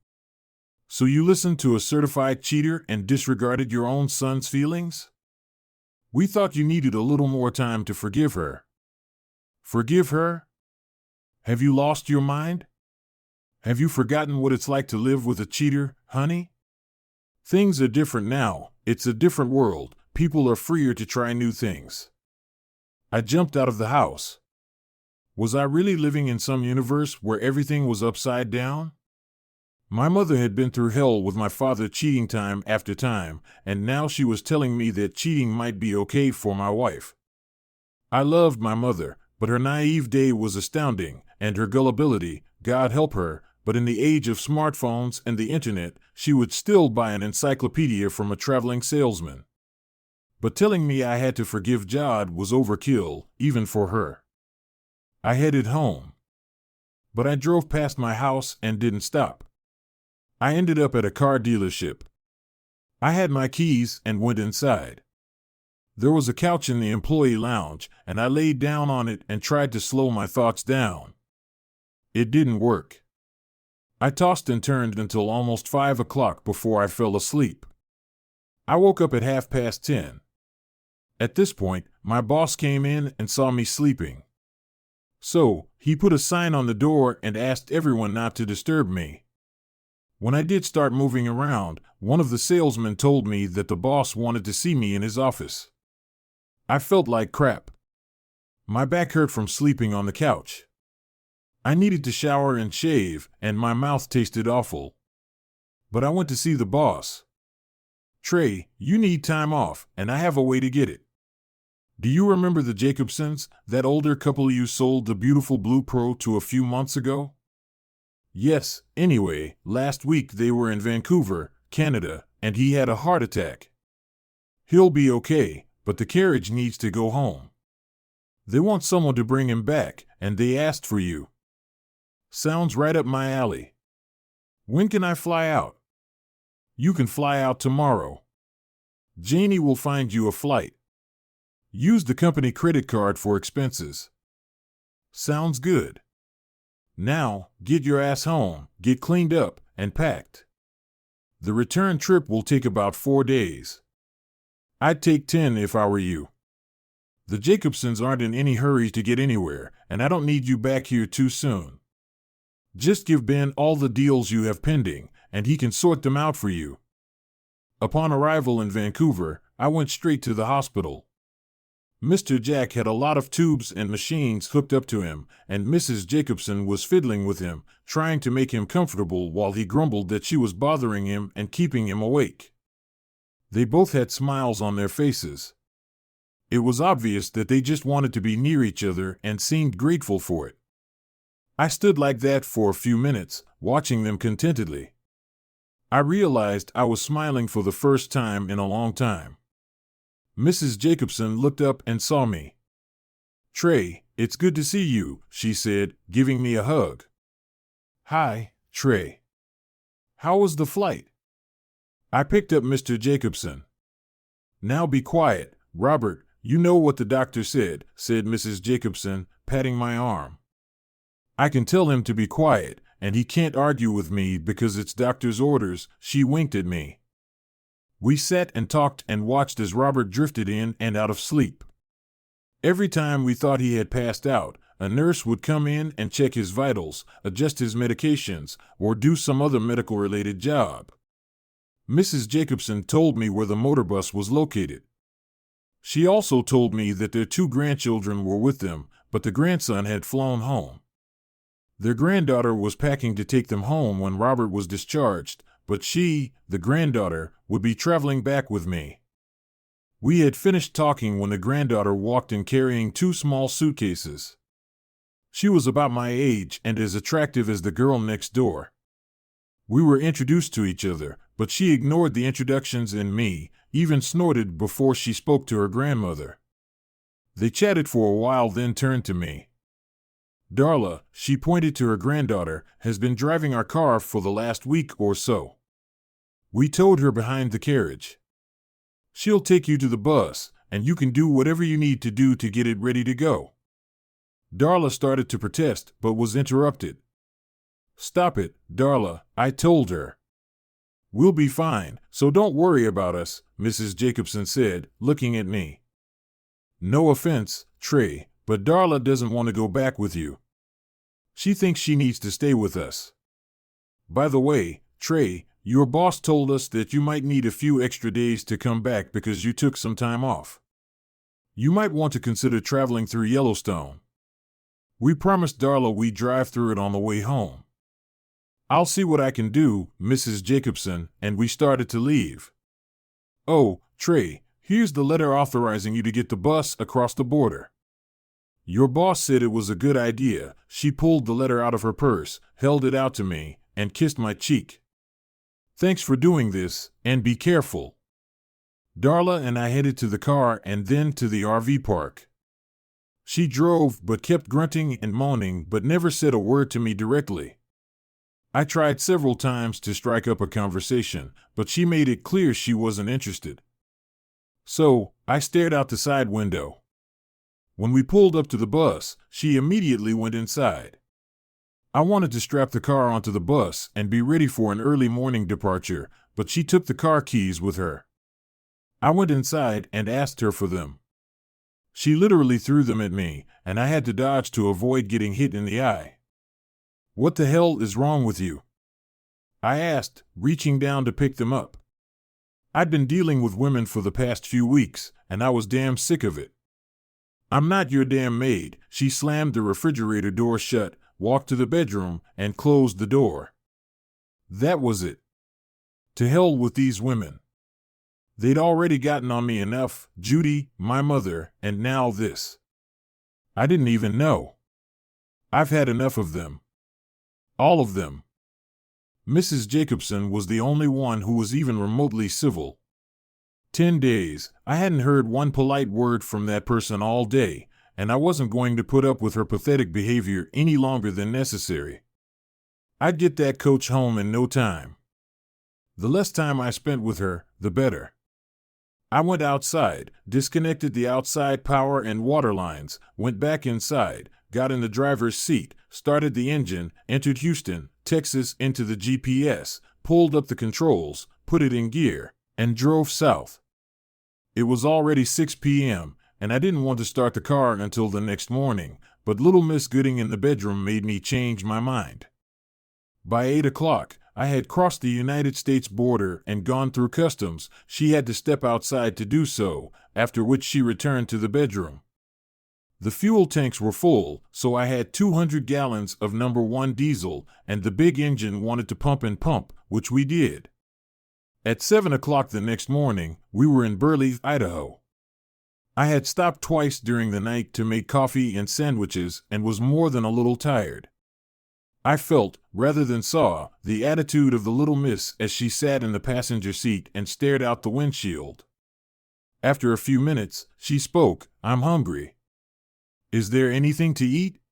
So you listened to a certified cheater and disregarded your own son's feelings? We thought you needed a little more time to forgive her. Forgive her? Have you lost your mind? Have you forgotten what it's like to live with a cheater, honey? Things are different now. It's a different world. People are freer to try new things. I jumped out of the house. Was I really living in some universe where everything was upside down? My mother had been through hell with my father cheating time after time, and now she was telling me that cheating might be okay for my wife. I loved my mother, but her naivete was astounding, and her gullibility, God help her, but in the age of smartphones and the internet, she would still buy an encyclopedia from a traveling salesman. But telling me I had to forgive Jod was overkill, even for her. I headed home. But I drove past my house and didn't stop. I ended up at a car dealership. I had my keys and went inside. There was a couch in the employee lounge, and I laid down on it and tried to slow my thoughts down. It didn't work. I tossed and turned until almost 5 o'clock before I fell asleep. I woke up at 10:30. At this point, my boss came in and saw me sleeping. So, he put a sign on the door and asked everyone not to disturb me. When I did start moving around, one of the salesmen told me that the boss wanted to see me in his office. I felt like crap. My back hurt from sleeping on the couch. I needed to shower and shave, and my mouth tasted awful. But I went to see the boss. "Trey, you need time off, and I have a way to get it. Do you remember the Jacobsons, that older couple you sold the beautiful Blue Pro to a few months ago?" "Yes, anyway, last week they were in Vancouver, Canada, and he had a heart attack. He'll be okay, but the carriage needs to go home. They want someone to bring him back, and they asked for you." "Sounds right up my alley. When can I fly out?" "You can fly out tomorrow. Janie will find you a flight. Use the company credit card for expenses." "Sounds good. Now, get your ass home, get cleaned up, and packed. The return trip will take about 4 days. I'd take 10 if I were you. The Jacobsons aren't in any hurry to get anywhere, and I don't need you back here too soon. Just give Ben all the deals you have pending, and he can sort them out for you." Upon arrival in Vancouver, I went straight to the hospital. Mr. Jack had a lot of tubes and machines hooked up to him, and Mrs. Jacobson was fiddling with him, trying to make him comfortable while he grumbled that she was bothering him and keeping him awake. They both had smiles on their faces. It was obvious that they just wanted to be near each other and seemed grateful for it. I stood like that for a few minutes, watching them contentedly. I realized I was smiling for the first time in a long time. Mrs. Jacobson looked up and saw me. "Trey, it's good to see you," she said, giving me a hug. "Hi, Trey. How was the flight?" I picked up Mr. Jacobson. "Now be quiet, Robert, you know what the doctor said," said Mrs. Jacobson, patting my arm. "I can tell him to be quiet, and he can't argue with me because it's doctor's orders." She winked at me. We sat and talked and watched as Robert drifted in and out of sleep. Every time we thought he had passed out, a nurse would come in and check his vitals, adjust his medications, or do some other medical-related job. Mrs. Jacobson told me where the motor bus was located. She also told me that their 2 grandchildren were with them, but the grandson had flown home. Their granddaughter was packing to take them home when Robert was discharged, but she, the granddaughter, would be traveling back with me. We had finished talking when the granddaughter walked in carrying 2 small suitcases. She was about my age and as attractive as the girl next door. We were introduced to each other, but she ignored the introductions and me, even snorted before she spoke to her grandmother. They chatted for a while, then turned to me. "Darla," she pointed to her granddaughter, "has been driving our car for the last week or so. We towed her behind the carriage. She'll take you to the bus, and you can do whatever you need to do to get it ready to go." Darla started to protest, but was interrupted. "Stop it, Darla," I told her. "We'll be fine, so don't worry about us," Mrs. Jacobson said, looking at me. "No offense, Trey, but Darla doesn't want to go back with you. She thinks she needs to stay with us. By the way, Trey, your boss told us that you might need a few extra days to come back because you took some time off. You might want to consider traveling through Yellowstone. We promised Darla we'd drive through it on the way home. I'll see what I can do, Mrs. Jacobson, and we started to leave. Oh, Trey, here's the letter authorizing you to get the bus across the border. Your boss said it was a good idea. She pulled the letter out of her purse, held it out to me, and kissed my cheek. Thanks for doing this, and be careful. Darla and I headed to the car and then to the RV park. She drove but kept grunting and moaning but never said a word to me directly. I tried several times to strike up a conversation, but she made it clear she wasn't interested. So, I stared out the side window. When we pulled up to the bus, she immediately went inside. I wanted to strap the car onto the bus and be ready for an early morning departure, but she took the car keys with her. I went inside and asked her for them. She literally threw them at me, and I had to dodge to avoid getting hit in the eye. What the hell is wrong with you? I asked, reaching down to pick them up. I'd been dealing with women for the past few weeks, and I was damn sick of it. I'm not your damn maid. She slammed the refrigerator door shut, walked to the bedroom, and closed the door. That was it. To hell with these women. They'd already gotten on me enough, Judy, my mother, and now this. I didn't even know. I've had enough of them. All of them. Mrs. Jacobson was the only one who was even remotely civil. 10 days, I hadn't heard one polite word from that person all day, and I wasn't going to put up with her pathetic behavior any longer than necessary. I'd get that coach home in no time. The less time I spent with her, the better. I went outside, disconnected the outside power and water lines, went back inside, got in the driver's seat, started the engine, entered Houston, Texas into the GPS, pulled up the controls, put it in gear, and drove south. It was already 6 p.m., and I didn't want to start the car until the next morning, but little Miss Gooding in the bedroom made me change my mind. By 8 o'clock, I had crossed the United States border and gone through customs. She had to step outside to do so, after which she returned to the bedroom. The fuel tanks were full, so I had 200 gallons of number 1 diesel, and the big engine wanted to pump and pump, which we did. At 7 o'clock the next morning, we were in Burley, Idaho. I had stopped twice during the night to make coffee and sandwiches and was more than a little tired. I felt, rather than saw, the attitude of the little miss as she sat in the passenger seat and stared out the windshield. After a few minutes, she spoke, "I'm hungry. Is there anything to eat?"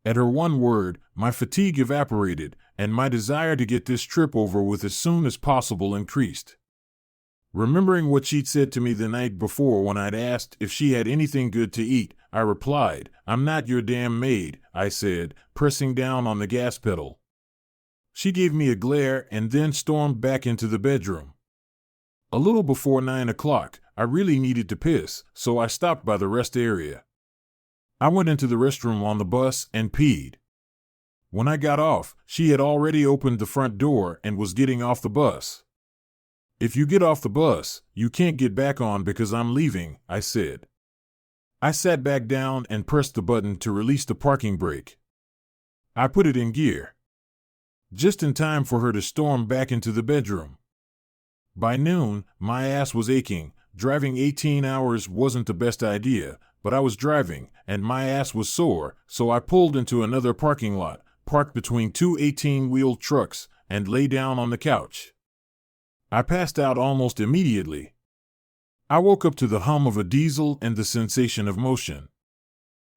At her one word, my fatigue evaporated, and my desire to get this trip over with as soon as possible increased. Remembering what she'd said to me the night before when I'd asked if she had anything good to eat, I replied, "I'm not your damn maid," I said, pressing down on the gas pedal. She gave me a glare and then stormed back into the bedroom. A little before 9 o'clock, I really needed to piss, so I stopped by the rest area. I went into the restroom on the bus and peed. When I got off, she had already opened the front door and was getting off the bus. "If you get off the bus, you can't get back on because I'm leaving," I said. I sat back down and pressed the button to release the parking brake. I put it in gear. Just in time for her to storm back into the bedroom. By noon, my ass was aching. Driving 18 hours wasn't the best idea, but I was driving, and my ass was sore, so I pulled into another parking lot, parked between two 18-wheeled trucks, and lay down on the couch. I passed out almost immediately. I woke up to the hum of a diesel and the sensation of motion.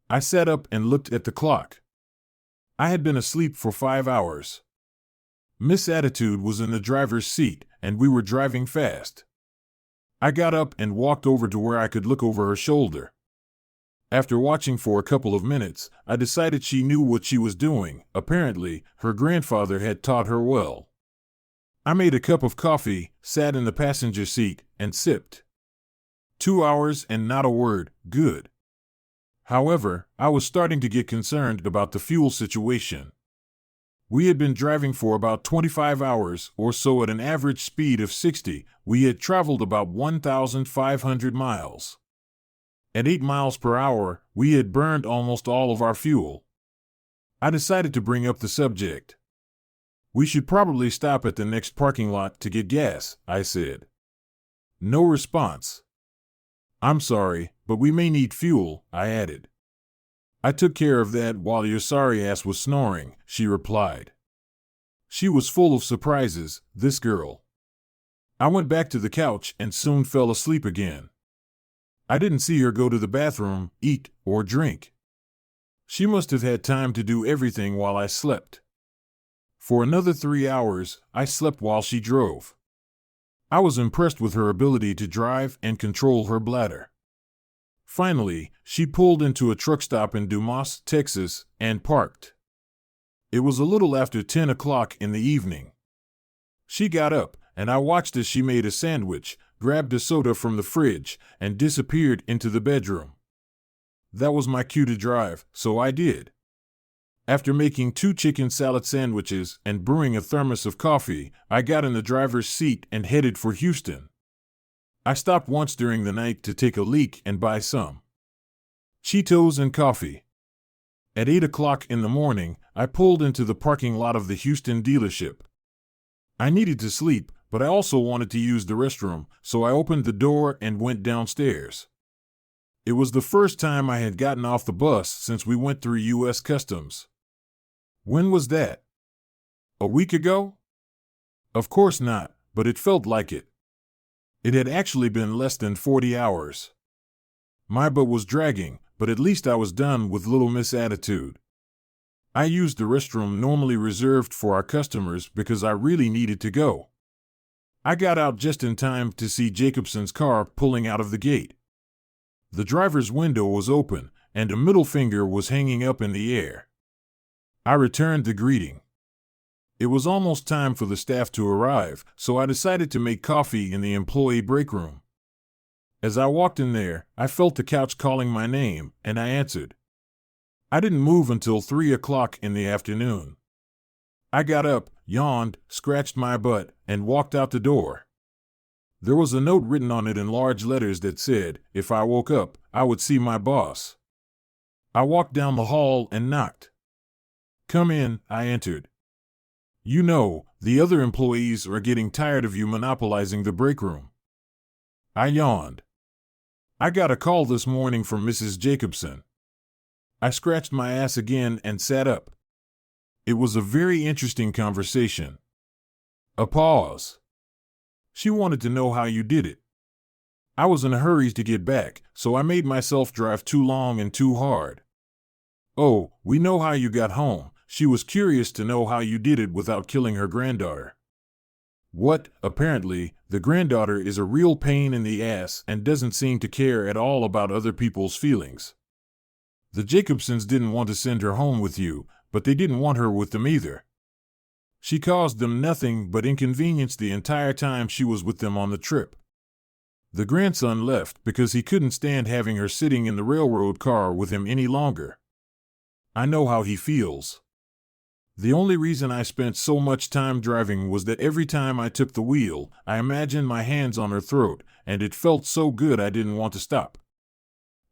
I sat up and looked at the clock. I had been asleep for 5 hours. Miss Attitude was in the driver's seat, and we were driving fast. I got up and walked over to where I could look over her shoulder. After watching for a couple of minutes, I decided she knew what she was doing. Apparently, her grandfather had taught her well. I made a cup of coffee, sat in the passenger seat, and sipped. 2 hours and not a word, good. However, I was starting to get concerned about the fuel situation. We had been driving for about 25 hours or so at an average speed of 60. We had traveled about 1,500 miles. At 8 miles per hour, we had burned almost all of our fuel. I decided to bring up the subject. "We should probably stop at the next parking lot to get gas," I said. No response. "I'm sorry, but we may need fuel," I added. "I took care of that while your sorry ass was snoring," she replied. She was full of surprises, this girl. I went back to the couch and soon fell asleep again. I didn't see her go to the bathroom, eat, or drink. She must have had time to do everything while I slept. For another 3 hours, I slept while she drove. I was impressed with her ability to drive and control her bladder. Finally, she pulled into a truck stop in Dumas, Texas, and parked. It was a little after 10 o'clock in the evening. She got up, and I watched as she made a sandwich, grabbed a soda from the fridge, and disappeared into the bedroom. That was my cue to drive, so I did. After making 2 chicken salad sandwiches and brewing a thermos of coffee, I got in the driver's seat and headed for Houston. I stopped once during the night to take a leak and buy some Cheetos and coffee. At 8 o'clock in the morning, I pulled into the parking lot of the Houston dealership. I needed to sleep, but I also wanted to use the restroom, so I opened the door and went downstairs. It was the first time I had gotten off the bus since we went through U.S. Customs. When was that? A week ago? Of course not, but it felt like it. It had actually been less than 40 hours. My butt was dragging, but at least I was done with Little Miss Attitude. I used the restroom normally reserved for our customers because I really needed to go. I got out just in time to see Jacobson's car pulling out of the gate. The driver's window was open, and a middle finger was hanging up in the air. I returned the greeting. It was almost time for the staff to arrive, so I decided to make coffee in the employee break room. As I walked in there, I felt the couch calling my name, and I answered. I didn't move until 3 o'clock in the afternoon. I got up, yawned, scratched my butt, and walked out the door. There was a note written on it in large letters that said, if I woke up, I would see my boss. I walked down the hall and knocked. "Come in," I entered. "You know, the other employees are getting tired of you monopolizing the break room." I yawned. "I got a call this morning from Mrs. Jacobson." I scratched my ass again and sat up. It was a very interesting conversation. A pause. "She wanted to know how you did it." I was in a hurry to get back, so I made myself drive too long and too hard. "Oh, we know how you got home. She was curious to know how you did it without killing her granddaughter." "What?" Apparently, the granddaughter is a real pain in the ass and doesn't seem to care at all about other people's feelings. The Jacobsons didn't want to send her home with you, but they didn't want her with them either. She caused them nothing but inconvenience the entire time she was with them on the trip. The grandson left because he couldn't stand having her sitting in the railroad car with him any longer. I know how he feels. The only reason I spent so much time driving was that every time I took the wheel, I imagined my hands on her throat, and it felt so good I didn't want to stop.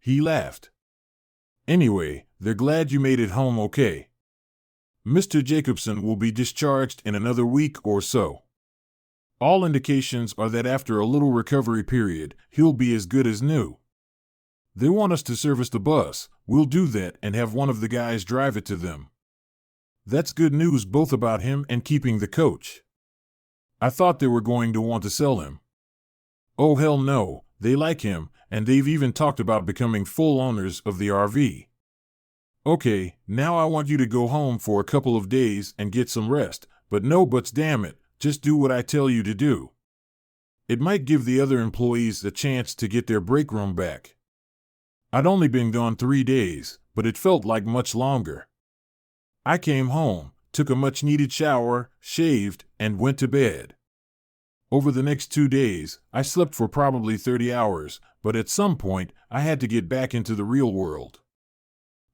He laughed. "Anyway, they're glad you made it home okay. Mr. Jacobson will be discharged in another week or so. All indications are that after a little recovery period, he'll be as good as new. They want us to service the bus. We'll do that and have one of the guys drive it to them. That's good news both about him and keeping the coach. I thought they were going to want to sell him. Oh hell no, they like him, and they've even talked about becoming full owners of the RV. Okay, now I want you to go home for a couple of days and get some rest, but no buts, damn it, just do what I tell you to do. It might give the other employees a chance to get their break room back." I'd only been gone 3 days, but it felt like much longer. I came home, took a much-needed shower, shaved, and went to bed. Over the next 2 days, I slept for probably 30 hours, but at some point, I had to get back into the real world.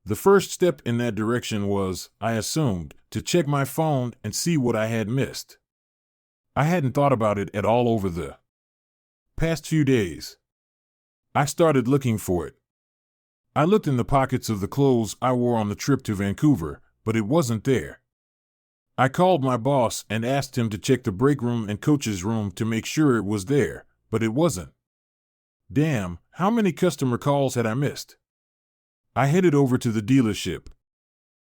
The first step in that direction was, I assumed, to check my phone and see what I had missed. I hadn't thought about it at all over the past few days. I started looking for it. I looked in the pockets of the clothes I wore on the trip to Vancouver, but it wasn't there. I called my boss and asked him to check the break room and coach's room to make sure it was there, but it wasn't. Damn, how many customer calls had I missed? I headed over to the dealership.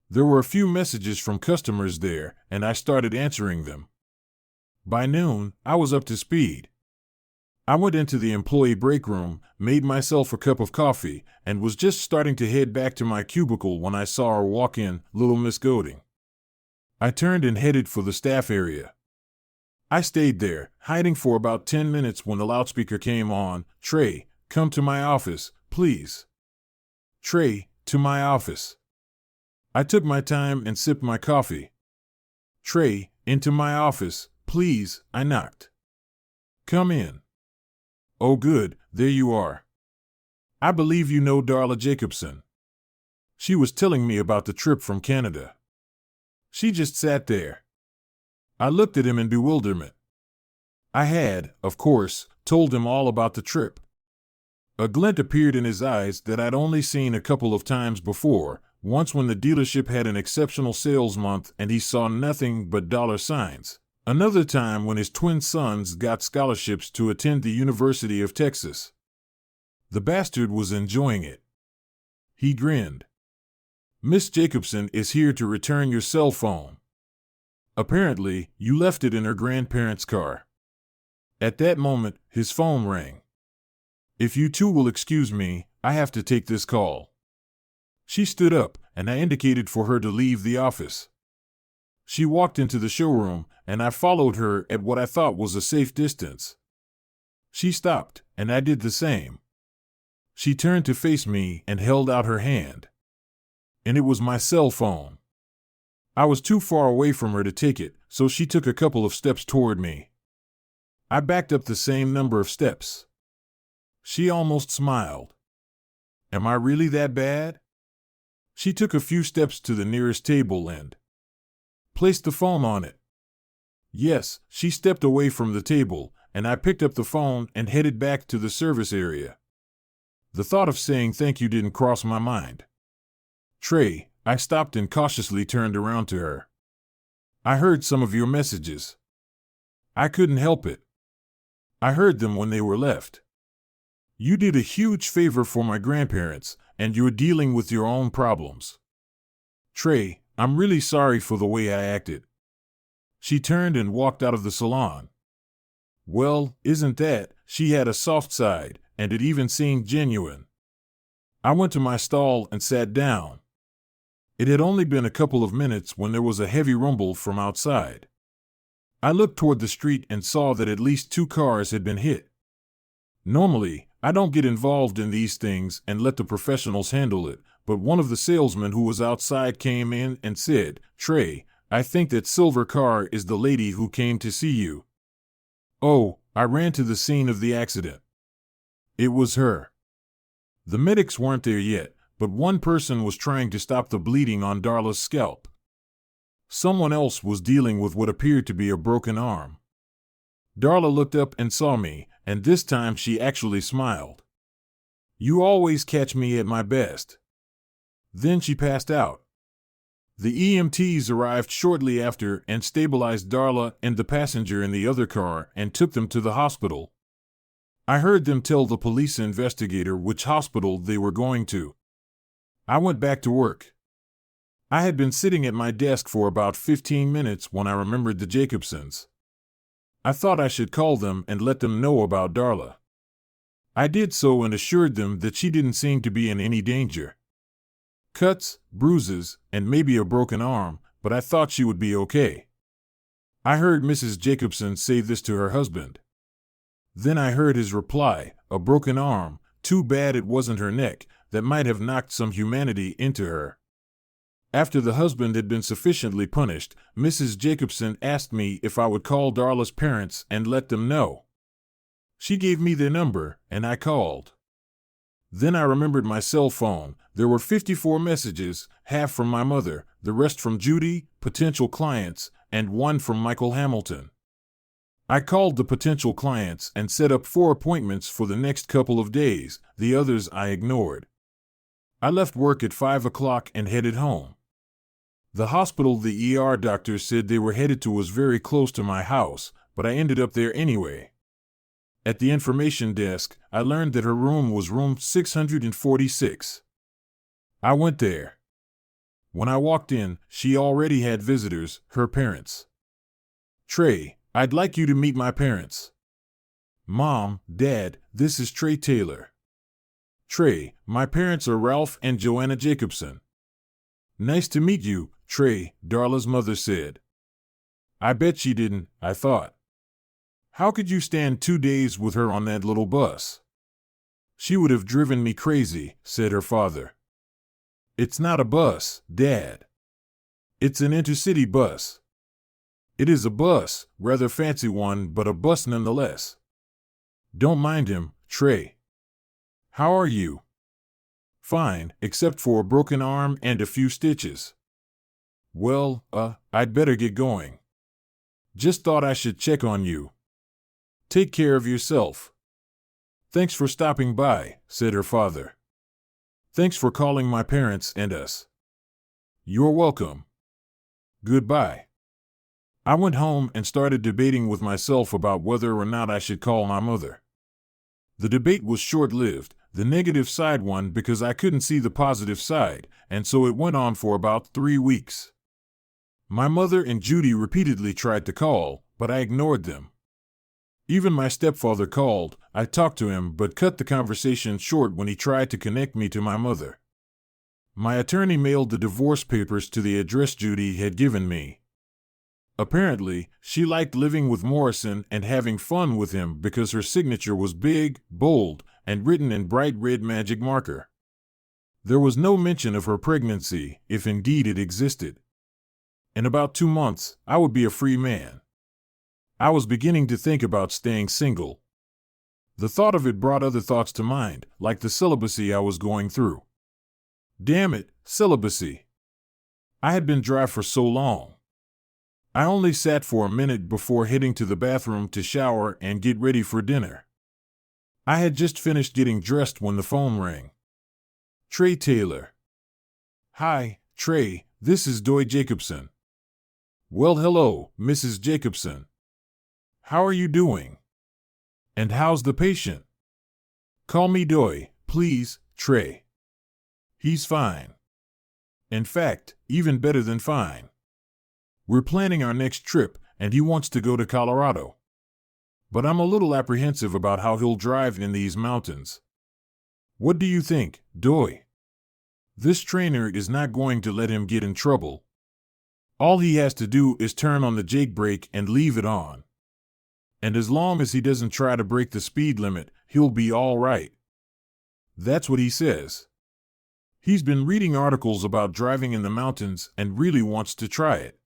There were a few messages from customers there, and I started answering them. By noon, I was up to speed. I went into the employee break room, made myself a cup of coffee, and was just starting to head back to my cubicle when I saw her walk in, little Miss Goading. I turned and headed for the staff area. I stayed there, hiding for about 10 minutes when the loudspeaker came on. "Trey, come to my office, please. Trey, to my office." I took my time and sipped my coffee. "Trey, into my office, please," I knocked. "Come in." "Oh good, there you are. I believe you know Darla Jacobson." She was telling me about the trip from Canada. She just sat there. I looked at him in bewilderment. I had, of course, told him all about the trip. A glint appeared in his eyes that I'd only seen a couple of times before, once when the dealership had an exceptional sales month and he saw nothing but dollar signs. Another time when his twin sons got scholarships to attend the University of Texas. The bastard was enjoying it. He grinned. "Miss Jacobson is here to return your cell phone. Apparently, you left it in her grandparents' car." At that moment, his phone rang. "If you two will excuse me, I have to take this call." She stood up, and I indicated for her to leave the office. She walked into the showroom, and I followed her at what I thought was a safe distance. She stopped, and I did the same. She turned to face me and held out her hand. And it was my cell phone. I was too far away from her to take it, so she took a couple of steps toward me. I backed up the same number of steps. She almost smiled. "Am I really that bad?" She took a few steps to the nearest table and placed the phone on it. Yes, she stepped away from the table, and I picked up the phone and headed back to the service area. The thought of saying thank you didn't cross my mind. "Trey," I stopped and cautiously turned around to her. "I heard some of your messages. I couldn't help it. I heard them when they were left. You did a huge favor for my grandparents, and you're dealing with your own problems. Trey, I'm really sorry for the way I acted." She turned and walked out of the salon. Well, isn't that, she had a soft side, and it even seemed genuine. I went to my stall and sat down. It had only been a couple of minutes when there was a heavy rumble from outside. I looked toward the street and saw that at least 2 cars had been hit. Normally, I don't get involved in these things and let the professionals handle it, but one of the salesmen who was outside came in and said, "Trey, I think that silver car is the lady who came to see you." Oh, I ran to the scene of the accident. It was her. The medics weren't there yet, but one person was trying to stop the bleeding on Darla's scalp. Someone else was dealing with what appeared to be a broken arm. Darla looked up and saw me, and this time she actually smiled. "You always catch me at my best." Then she passed out. The EMTs arrived shortly after and stabilized Darla and the passenger in the other car and took them to the hospital. I heard them tell the police investigator which hospital they were going to. I went back to work. I had been sitting at my desk for about 15 minutes when I remembered the Jacobsons. I thought I should call them and let them know about Darla. I did so and assured them that she didn't seem to be in any danger. Cuts, bruises, and maybe a broken arm, but I thought she would be okay. I heard Mrs. Jacobson say this to her husband. Then I heard his reply, "A broken arm, too bad it wasn't her neck, that might have knocked some humanity into her." After the husband had been sufficiently punished, Mrs. Jacobson asked me if I would call Darla's parents and let them know. She gave me their number, and I called. Then I remembered my cell phone. There were 54 messages, half from my mother, the rest from Judy, potential clients, and one from Michael Hamilton. I called the potential clients and set up 4 appointments for the next couple of days. The others I ignored. I left work at 5 o'clock and headed home. The hospital the ER doctors said they were headed to was very close to my house, but I ended up there anyway. At the information desk, I learned that her room was room 646. I went there. When I walked in, she already had visitors, her parents. "Trey, I'd like you to meet my parents." "Mom, Dad, this is Trey Taylor." "Trey, my parents are Ralph and Joanna Jacobson." "Nice to meet you, Trey," Darla's mother said. I bet she didn't, I thought. How could you stand 2 days with her on that little bus? "She would have driven me crazy," said her father. "It's not a bus, Dad. It's an intercity bus." "It is a bus, rather fancy one, but a bus nonetheless." "Don't mind him, Trey." "How are you?" "Fine, except for a broken arm and a few stitches." "Well, I'd better get going. Just thought I should check on you. Take care of yourself." "Thanks for stopping by," said her father. "Thanks for calling my parents and us." "You're welcome. Goodbye." I went home and started debating with myself about whether or not I should call my mother. The debate was short-lived, the negative side won because I couldn't see the positive side, and so it went on for about 3 weeks. My mother and Judy repeatedly tried to call, but I ignored them. Even my stepfather called. I talked to him but cut the conversation short when he tried to connect me to my mother. My attorney mailed the divorce papers to the address Judy had given me. Apparently, she liked living with Morrison and having fun with him because her signature was big, bold, and written in bright red magic marker. There was no mention of her pregnancy, if indeed it existed. In about 2 months, I would be a free man. I was beginning to think about staying single. The thought of it brought other thoughts to mind, like the celibacy I was going through. Damn it, celibacy. I had been dry for so long. I only sat for a minute before heading to the bathroom to shower and get ready for dinner. I had just finished getting dressed when the phone rang. Trey Taylor. "Hi, Trey, this is Doy Jacobson." "Well, hello, Mrs. Jacobson. How are you doing? And how's the patient?" "Call me Doy, please, Trey." "He's fine. In fact, even better than fine. We're planning our next trip, and he wants to go to Colorado. But I'm a little apprehensive about how he'll drive in these mountains. What do you think, Doy? This trainer is not going to let him get in trouble. All he has to do is turn on the Jake brake and leave it on. And as long as he doesn't try to break the speed limit, he'll be all right." That's what he says. He's been reading articles about driving in the mountains and really wants to try it.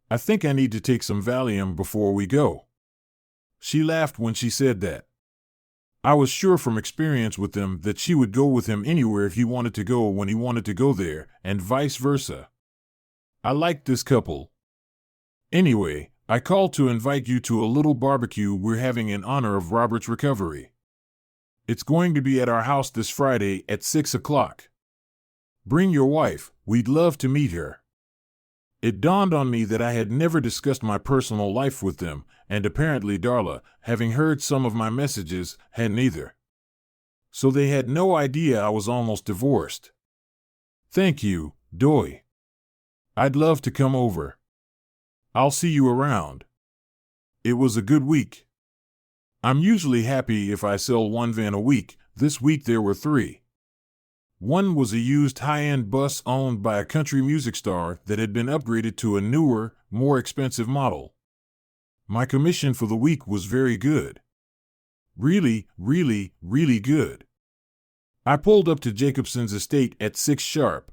I think I need to take some Valium before we go. She laughed when she said that. I was sure from experience with them that she would go with him anywhere he wanted to go when he wanted to go there, and vice versa. I liked this couple. Anyway, I called to invite you to a little barbecue we're having in honor of Robert's recovery. It's going to be at our house this Friday at 6 o'clock. Bring your wife, we'd love to meet her. It dawned on me that I had never discussed my personal life with them, and apparently Darla, having heard some of my messages, hadn't either. So they had no idea I was almost divorced. Thank you, Doy. I'd love to come over. I'll see you around. It was a good week. I'm usually happy if I sell 1 van a week. This week there were 3. One was a used high-end bus owned by a country music star that had been upgraded to a newer, more expensive model. My commission for the week was very good. Really, really, really good. I pulled up to Jacobson's estate at 6 sharp.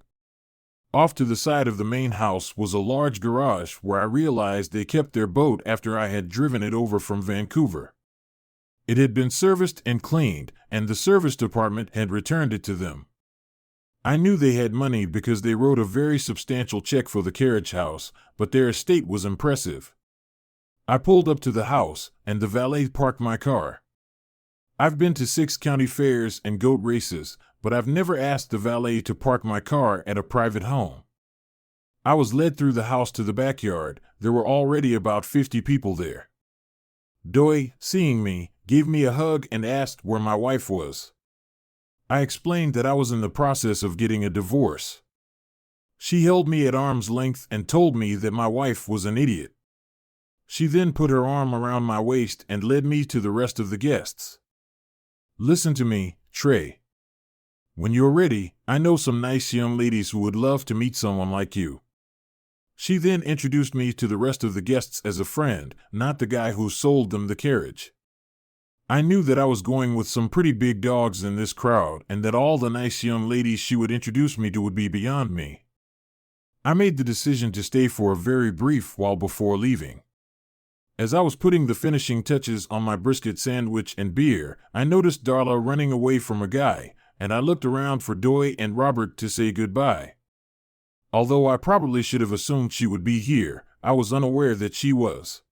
Off to the side of the main house was a large garage where I realized they kept their boat after I had driven it over from Vancouver. It had been serviced and cleaned, and the service department had returned it to them. I knew they had money because they wrote a very substantial check for the carriage house, but their estate was impressive. I pulled up to the house, and the valet parked my car. I've been to 6 county fairs and goat races, but I've never asked the valet to park my car at a private home. I was led through the house to the backyard. There were already about 50 people there. Doi, seeing me, gave me a hug and asked where my wife was. I explained that I was in the process of getting a divorce. She held me at arm's length and told me that my wife was an idiot. She then put her arm around my waist and led me to the rest of the guests. Listen to me, Trey. When you're ready, I know some nice young ladies who would love to meet someone like you. She then introduced me to the rest of the guests as a friend, not the guy who sold them the carriage. I knew that I was going with some pretty big dogs in this crowd and that all the nice young ladies she would introduce me to would be beyond me. I made the decision to stay for a very brief while before leaving. As I was putting the finishing touches on my brisket sandwich and beer, I noticed Darla running away from a guy, and I looked around for Doi and Robert to say goodbye. Although I probably should have assumed she would be here, I was unaware that she was.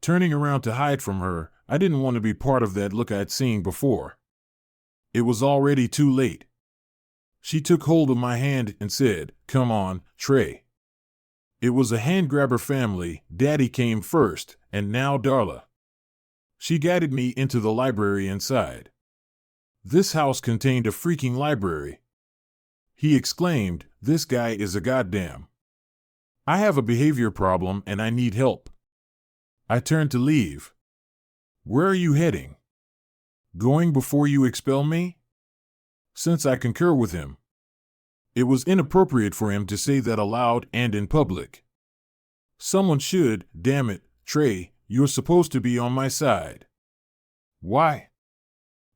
Turning around to hide from her, I didn't want to be part of that look I'd seen before. It was already too late. She took hold of my hand and said, "Come on, Trey." It was a hand-grabber family. Daddy came first, and now Darla. She guided me into the library inside. This house contained a freaking library. He exclaimed, "This guy is a goddamn. I have a behavior problem and I need help." I turned to leave. "Where are you heading?" "Going before you expel me?" Since I concur with him. It was inappropriate for him to say that aloud and in public. Someone should, damn it, Trey, you're supposed to be on my side. Why?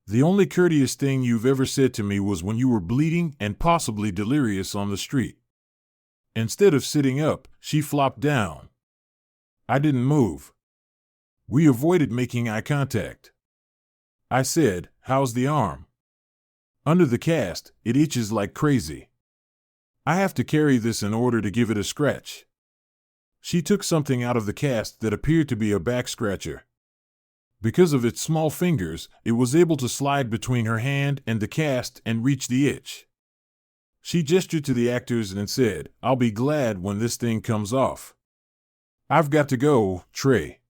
The only courteous thing you've ever said to me was when you were bleeding and possibly delirious on the street. Instead of sitting up, she flopped down. I didn't move. We avoided making eye contact. I said, "How's the arm?" "Under the cast, it itches like crazy. I have to carry this in order to give it a scratch." She took something out of the cast that appeared to be a back scratcher. Because of its small fingers, it was able to slide between her hand and the cast and reach the itch. She gestured to the actors and said, "I'll be glad when this thing comes off." "I've got to go, Trey."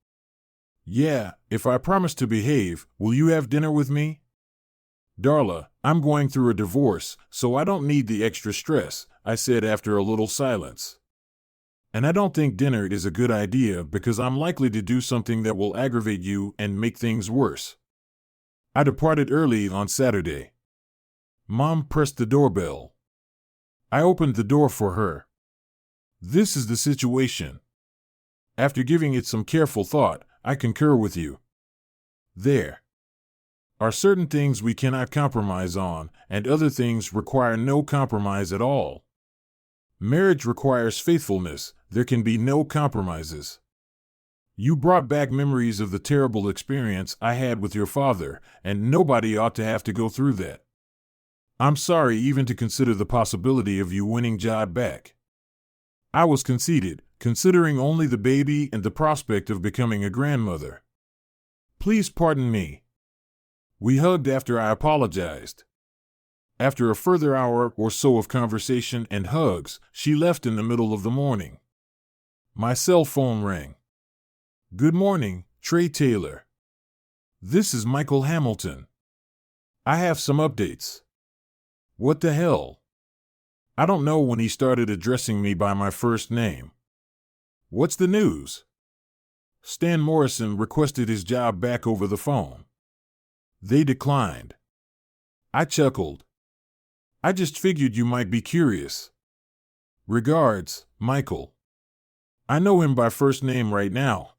"Yeah, if I promise to behave, will you have dinner with me?" "Darla, I'm going through a divorce, so I don't need the extra stress," I said after a little silence. "And I don't think dinner is a good idea because I'm likely to do something that will aggravate you and make things worse." I departed early on Saturday. Mom pressed the doorbell. I opened the door for her. "This is the situation. After giving it some careful thought, I concur with you. There are certain things we cannot compromise on, and other things require no compromise at all. Marriage requires faithfulness. There can be no compromises. You brought back memories of the terrible experience I had with your father, and nobody ought to have to go through that. I'm sorry even to consider the possibility of you winning Jod back. I was conceited, considering only the baby and the prospect of becoming a grandmother. Please pardon me." We hugged after I apologized. After a further hour or so of conversation and hugs, she left in the middle of the morning. My cell phone rang. "Good morning, Trey Taylor. This is Michael Hamilton. I have some updates." "What the hell?" I don't know when he started addressing me by my first name. "What's the news?" Stan Morrison requested his job back over the phone. They declined. I chuckled. "I just figured you might be curious. Regards, Michael." I know him by first name right now.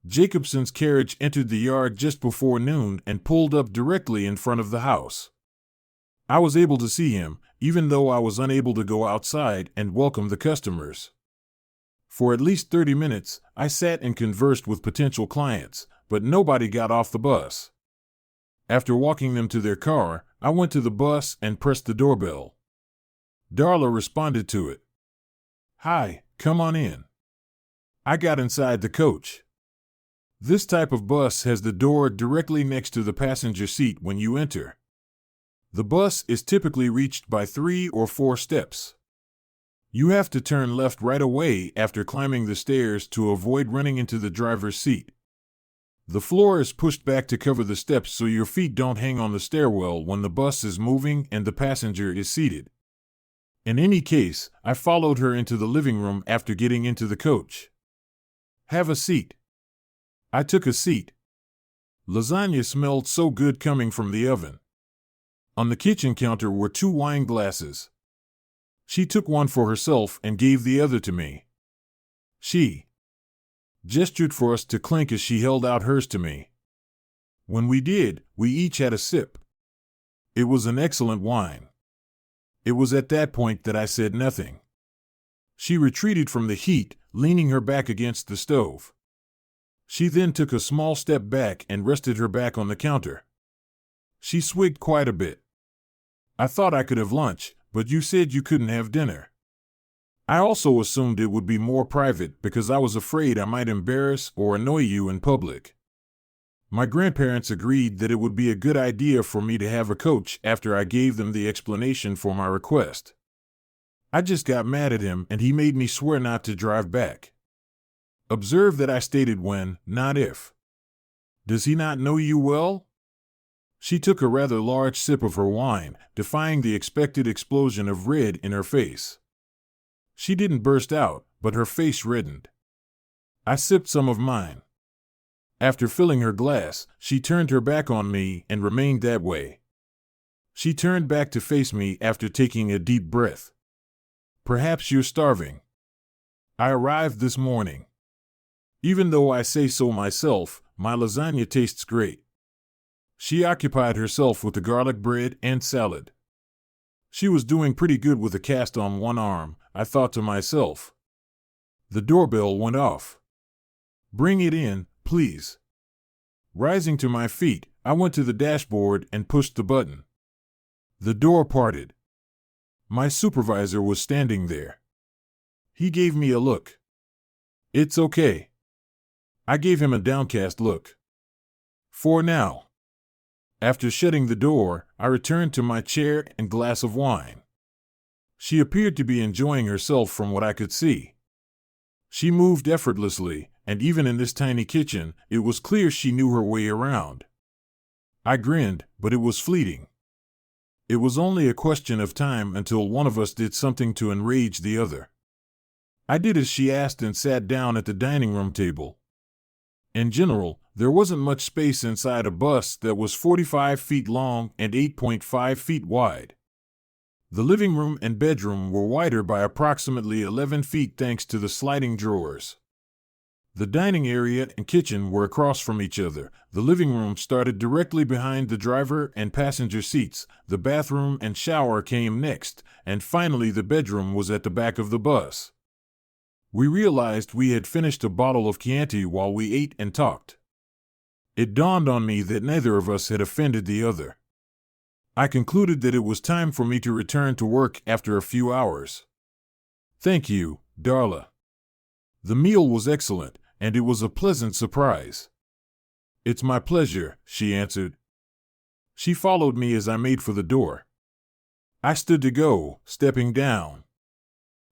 Jacobson's carriage entered the yard just before noon and pulled up directly in front of the house. I was able to see him, even though I was unable to go outside and welcome the customers. For at least 30 minutes, I sat and conversed with potential clients, but nobody got off the bus. After walking them to their car, I went to the bus and pressed the doorbell. Darla responded to it. "Hi, come on in." I got inside the coach. This type of bus has the door directly next to the passenger seat when you enter. The bus is typically reached by 3 or 4 steps. You have to turn left right away after climbing the stairs to avoid running into the driver's seat. The floor is pushed back to cover the steps so your feet don't hang on the stairwell when the bus is moving and the passenger is seated. In any case, I followed her into the living room after getting into the coach. "Have a seat." I took a seat. Lasagna smelled so good coming from the oven. On the kitchen counter were 2 wine glasses. She took one for herself and gave the other to me. She gestured for us to clink as she held out hers to me. When we did, we each had a sip. It was an excellent wine. It was at that point that I said nothing. She retreated from the heat, leaning her back against the stove. She then took a small step back and rested her back on the counter. She swigged quite a bit. "I thought I could have lunch, but you said you couldn't have dinner." I also assumed it would be more private because I was afraid I might embarrass or annoy you in public. My grandparents agreed that it would be a good idea for me to have a coach after I gave them the explanation for my request. I just got mad at him and he made me swear not to drive back. Observe that I stated when, not if. Does he not know you well? She took a rather large sip of her wine, defying the expected explosion of red in her face. She didn't burst out, but her face reddened. I sipped some of mine. After filling her glass, she turned her back on me and remained that way. She turned back to face me after taking a deep breath. "Perhaps you're starving." "I arrived this morning. Even though I say so myself, my lasagna tastes great." She occupied herself with the garlic bread and salad. She was doing pretty good with a cast on one arm, I thought to myself. The doorbell went off. "Bring it in, please." Rising to my feet, I went to the dashboard and pushed the button. The door parted. My supervisor was standing there. He gave me a look. "It's okay." I gave him a downcast look. "For now." After shutting the door, I returned to my chair and glass of wine. She appeared to be enjoying herself from what I could see. She moved effortlessly, and even in this tiny kitchen, it was clear she knew her way around. I grinned, but it was fleeting. It was only a question of time until one of us did something to enrage the other. I did as she asked and sat down at the dining room table. In general, there wasn't much space inside a bus that was 45 feet long and 8.5 feet wide. The living room and bedroom were wider by approximately 11 feet thanks to the sliding drawers. The dining area and kitchen were across from each other. The living room started directly behind the driver and passenger seats. The bathroom and shower came next, and finally the bedroom was at the back of the bus. We realized we had finished a bottle of Chianti while we ate and talked. It dawned on me that neither of us had offended the other. I concluded that it was time for me to return to work after a few hours. "Thank you, Darla." The meal was excellent, and it was a pleasant surprise. "It's my pleasure," she answered. She followed me as I made for the door. I stood to go, stepping down.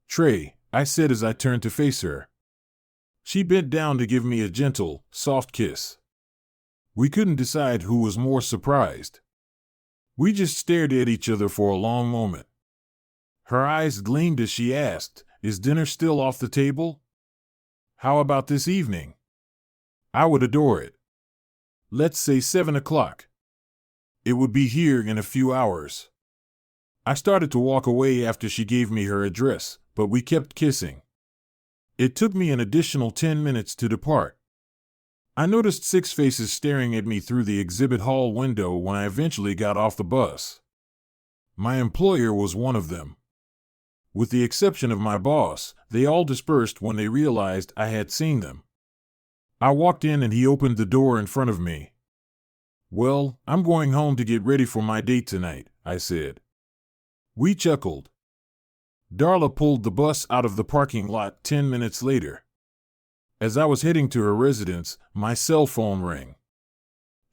"Trey," I said as I turned to face her. She bent down to give me a gentle, soft kiss. We couldn't decide who was more surprised. We just stared at each other for a long moment. Her eyes gleamed as she asked, "Is dinner still off the table?" "How about this evening?" "I would adore it." "Let's say 7 o'clock. It would be here in a few hours." I started to walk away after she gave me her address, but we kept kissing. It took me an additional 10 minutes to depart. I noticed 6 faces staring at me through the exhibit hall window when I eventually got off the bus. My employer was one of them. With the exception of my boss, they all dispersed when they realized I had seen them. I walked in and he opened the door in front of me. "Well, I'm going home to get ready for my date tonight," I said. We chuckled. Darla pulled the bus out of the parking lot 10 minutes later. As I was heading to her residence, my cell phone rang.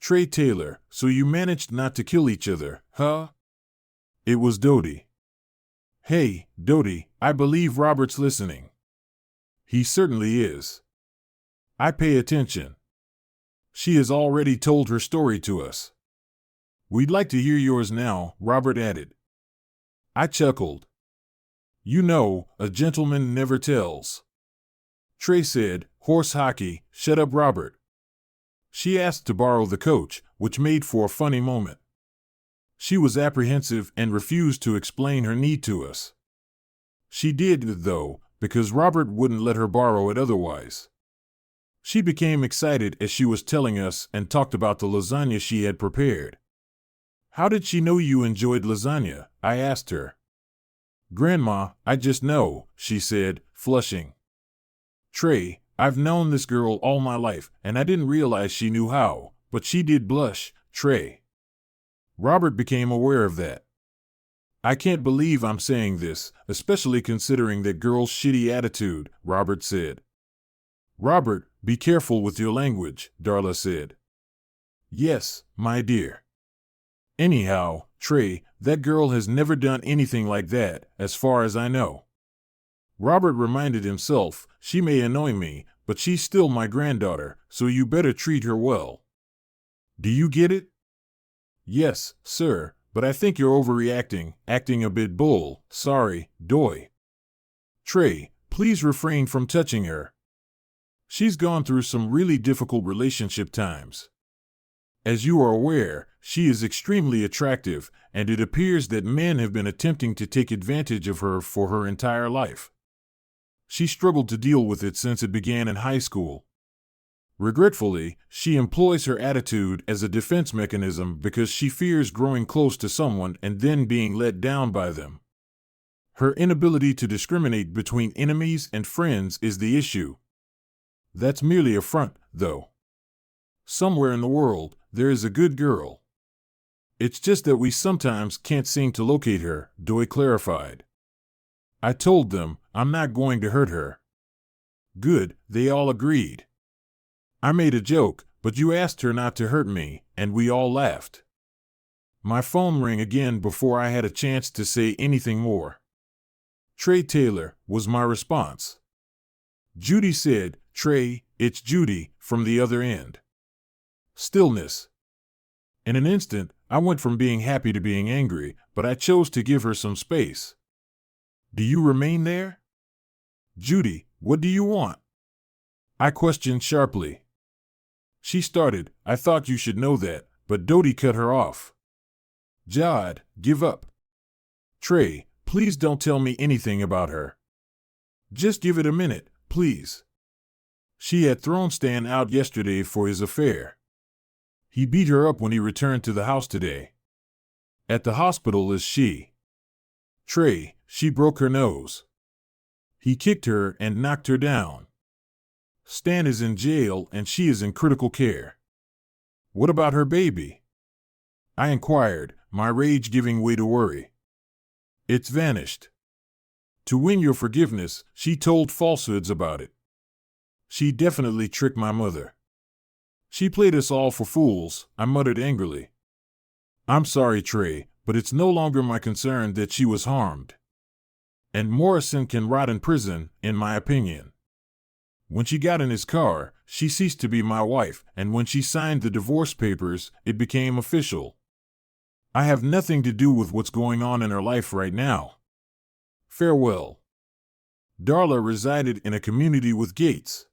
"Trey Taylor, so you managed not to kill each other, huh?" It was Dodie. Hey, Dodie, I believe Robert's listening. He certainly is. I pay attention. She has already told her story to us. We'd like to hear yours now, Robert added. I chuckled. You know, a gentleman never tells. Trey said, horse hockey, shut up, Robert. She asked to borrow the coach, which made for a funny moment. She was apprehensive and refused to explain her need to us. She did, though, because Robert wouldn't let her borrow it otherwise. She became excited as she was telling us and talked about the lasagna she had prepared. How did she know you enjoyed lasagna? I asked her. Grandma, I just know, she said, flushing. Trey, I've known this girl all my life, and I didn't realize she knew how, but she did blush, Trey. Robert became aware of that. I can't believe I'm saying this, especially considering that girl's shitty attitude, Robert said. Robert, be careful with your language, Darla said. Yes, my dear. Anyhow, Trey, that girl has never done anything like that, as far as I know. Robert reminded himself, she may annoy me, but she's still my granddaughter, so you better treat her well. Do you get it? Yes, sir, but I think you're overreacting, acting a bit bull, sorry, doy. Trey, please refrain from touching her. She's gone through some really difficult relationship times. As you are aware, she is extremely attractive, and it appears that men have been attempting to take advantage of her for her entire life. She struggled to deal with it since it began in high school. Regretfully, she employs her attitude as a defense mechanism because she fears growing close to someone and then being let down by them. Her inability to discriminate between enemies and friends is the issue. That's merely a front, though. Somewhere in the world, there is a good girl. It's just that we sometimes can't seem to locate her, Doy clarified. I told them, I'm not going to hurt her. Good, they all agreed. I made a joke, but you asked her not to hurt me, and we all laughed. My phone rang again before I had a chance to say anything more. Trey Taylor, was my response. Judy said, Trey, it's Judy, from the other end. Stillness. In an instant, I went from being happy to being angry, but I chose to give her some space. Do you remain there? Judy, what do you want? I questioned sharply. She started, I thought you should know that, but Dodie cut her off. Jod, give up. Trey, please don't tell me anything about her. Just give it a minute, please. She had thrown Stan out yesterday for his affair. He beat her up when he returned to the house today. At the hospital is she. Trey, she broke her nose. He kicked her and knocked her down. Stan is in jail and she is in critical care. What about her baby? I inquired, my rage giving way to worry. It's vanished. To win your forgiveness, she told falsehoods about it. She definitely tricked my mother. She played us all for fools, I muttered angrily. I'm sorry, Trey, but it's no longer my concern that she was harmed. And Morrison can rot in prison, in my opinion. When she got in his car, she ceased to be my wife, and when she signed the divorce papers, it became official. I have nothing to do with what's going on in her life right now. Farewell. Darla resided in a community with gates.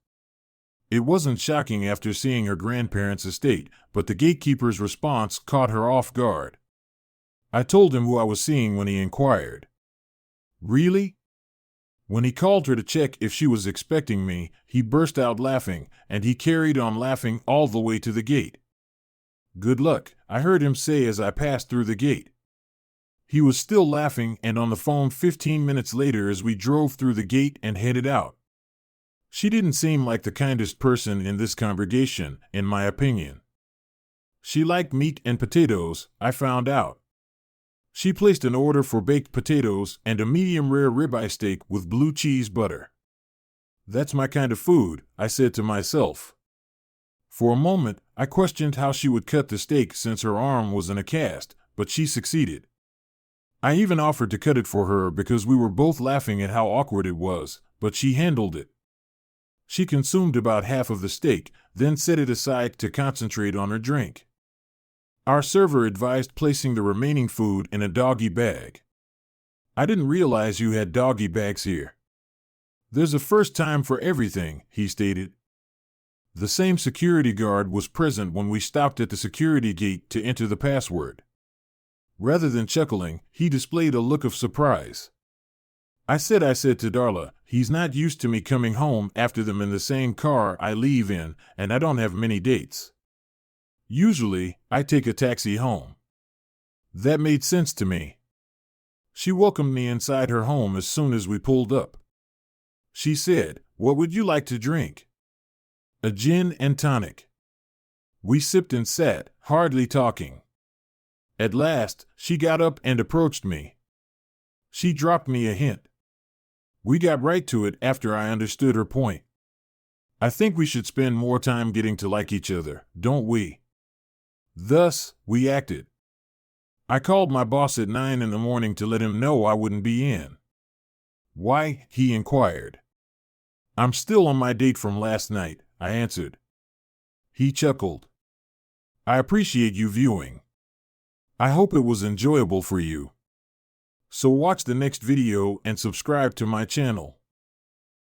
It wasn't shocking after seeing her grandparents' estate, but the gatekeeper's response caught her off guard. I told him who I was seeing when he inquired. Really? When he called her to check if she was expecting me, he burst out laughing, and he carried on laughing all the way to the gate. Good luck, I heard him say as I passed through the gate. He was still laughing and on the phone 15 minutes later as we drove through the gate and headed out. She didn't seem like the kindest person in this congregation, in my opinion. She liked meat and potatoes, I found out. She placed an order for baked potatoes and a medium-rare ribeye steak with blue cheese butter. That's my kind of food, I said to myself. For a moment, I questioned how she would cut the steak since her arm was in a cast, but she succeeded. I even offered to cut it for her because we were both laughing at how awkward it was, but she handled it. She consumed about half of the steak, then set it aside to concentrate on her drink. Our server advised placing the remaining food in a doggy bag. I didn't realize you had doggy bags here. There's a first time for everything, he stated. The same security guard was present when we stopped at the security gate to enter the password. Rather than chuckling, he displayed a look of surprise. I said to Darla, he's not used to me coming home after them in the same car I leave in, and I don't have many dates. Usually, I take a taxi home. That made sense to me. She welcomed me inside her home as soon as we pulled up. She said, "What would you like to drink?" "A gin and tonic." We sipped and sat, hardly talking. At last, she got up and approached me. She dropped me a hint. We got right to it after I understood her point. I think we should spend more time getting to like each other, don't we? Thus, we acted. I called my boss at 9 in the morning to let him know I wouldn't be in. "Why?" he inquired. "I'm still on my date from last night," I answered. He chuckled. "I appreciate you viewing. I hope it was enjoyable for you. So watch the next video and subscribe to my channel.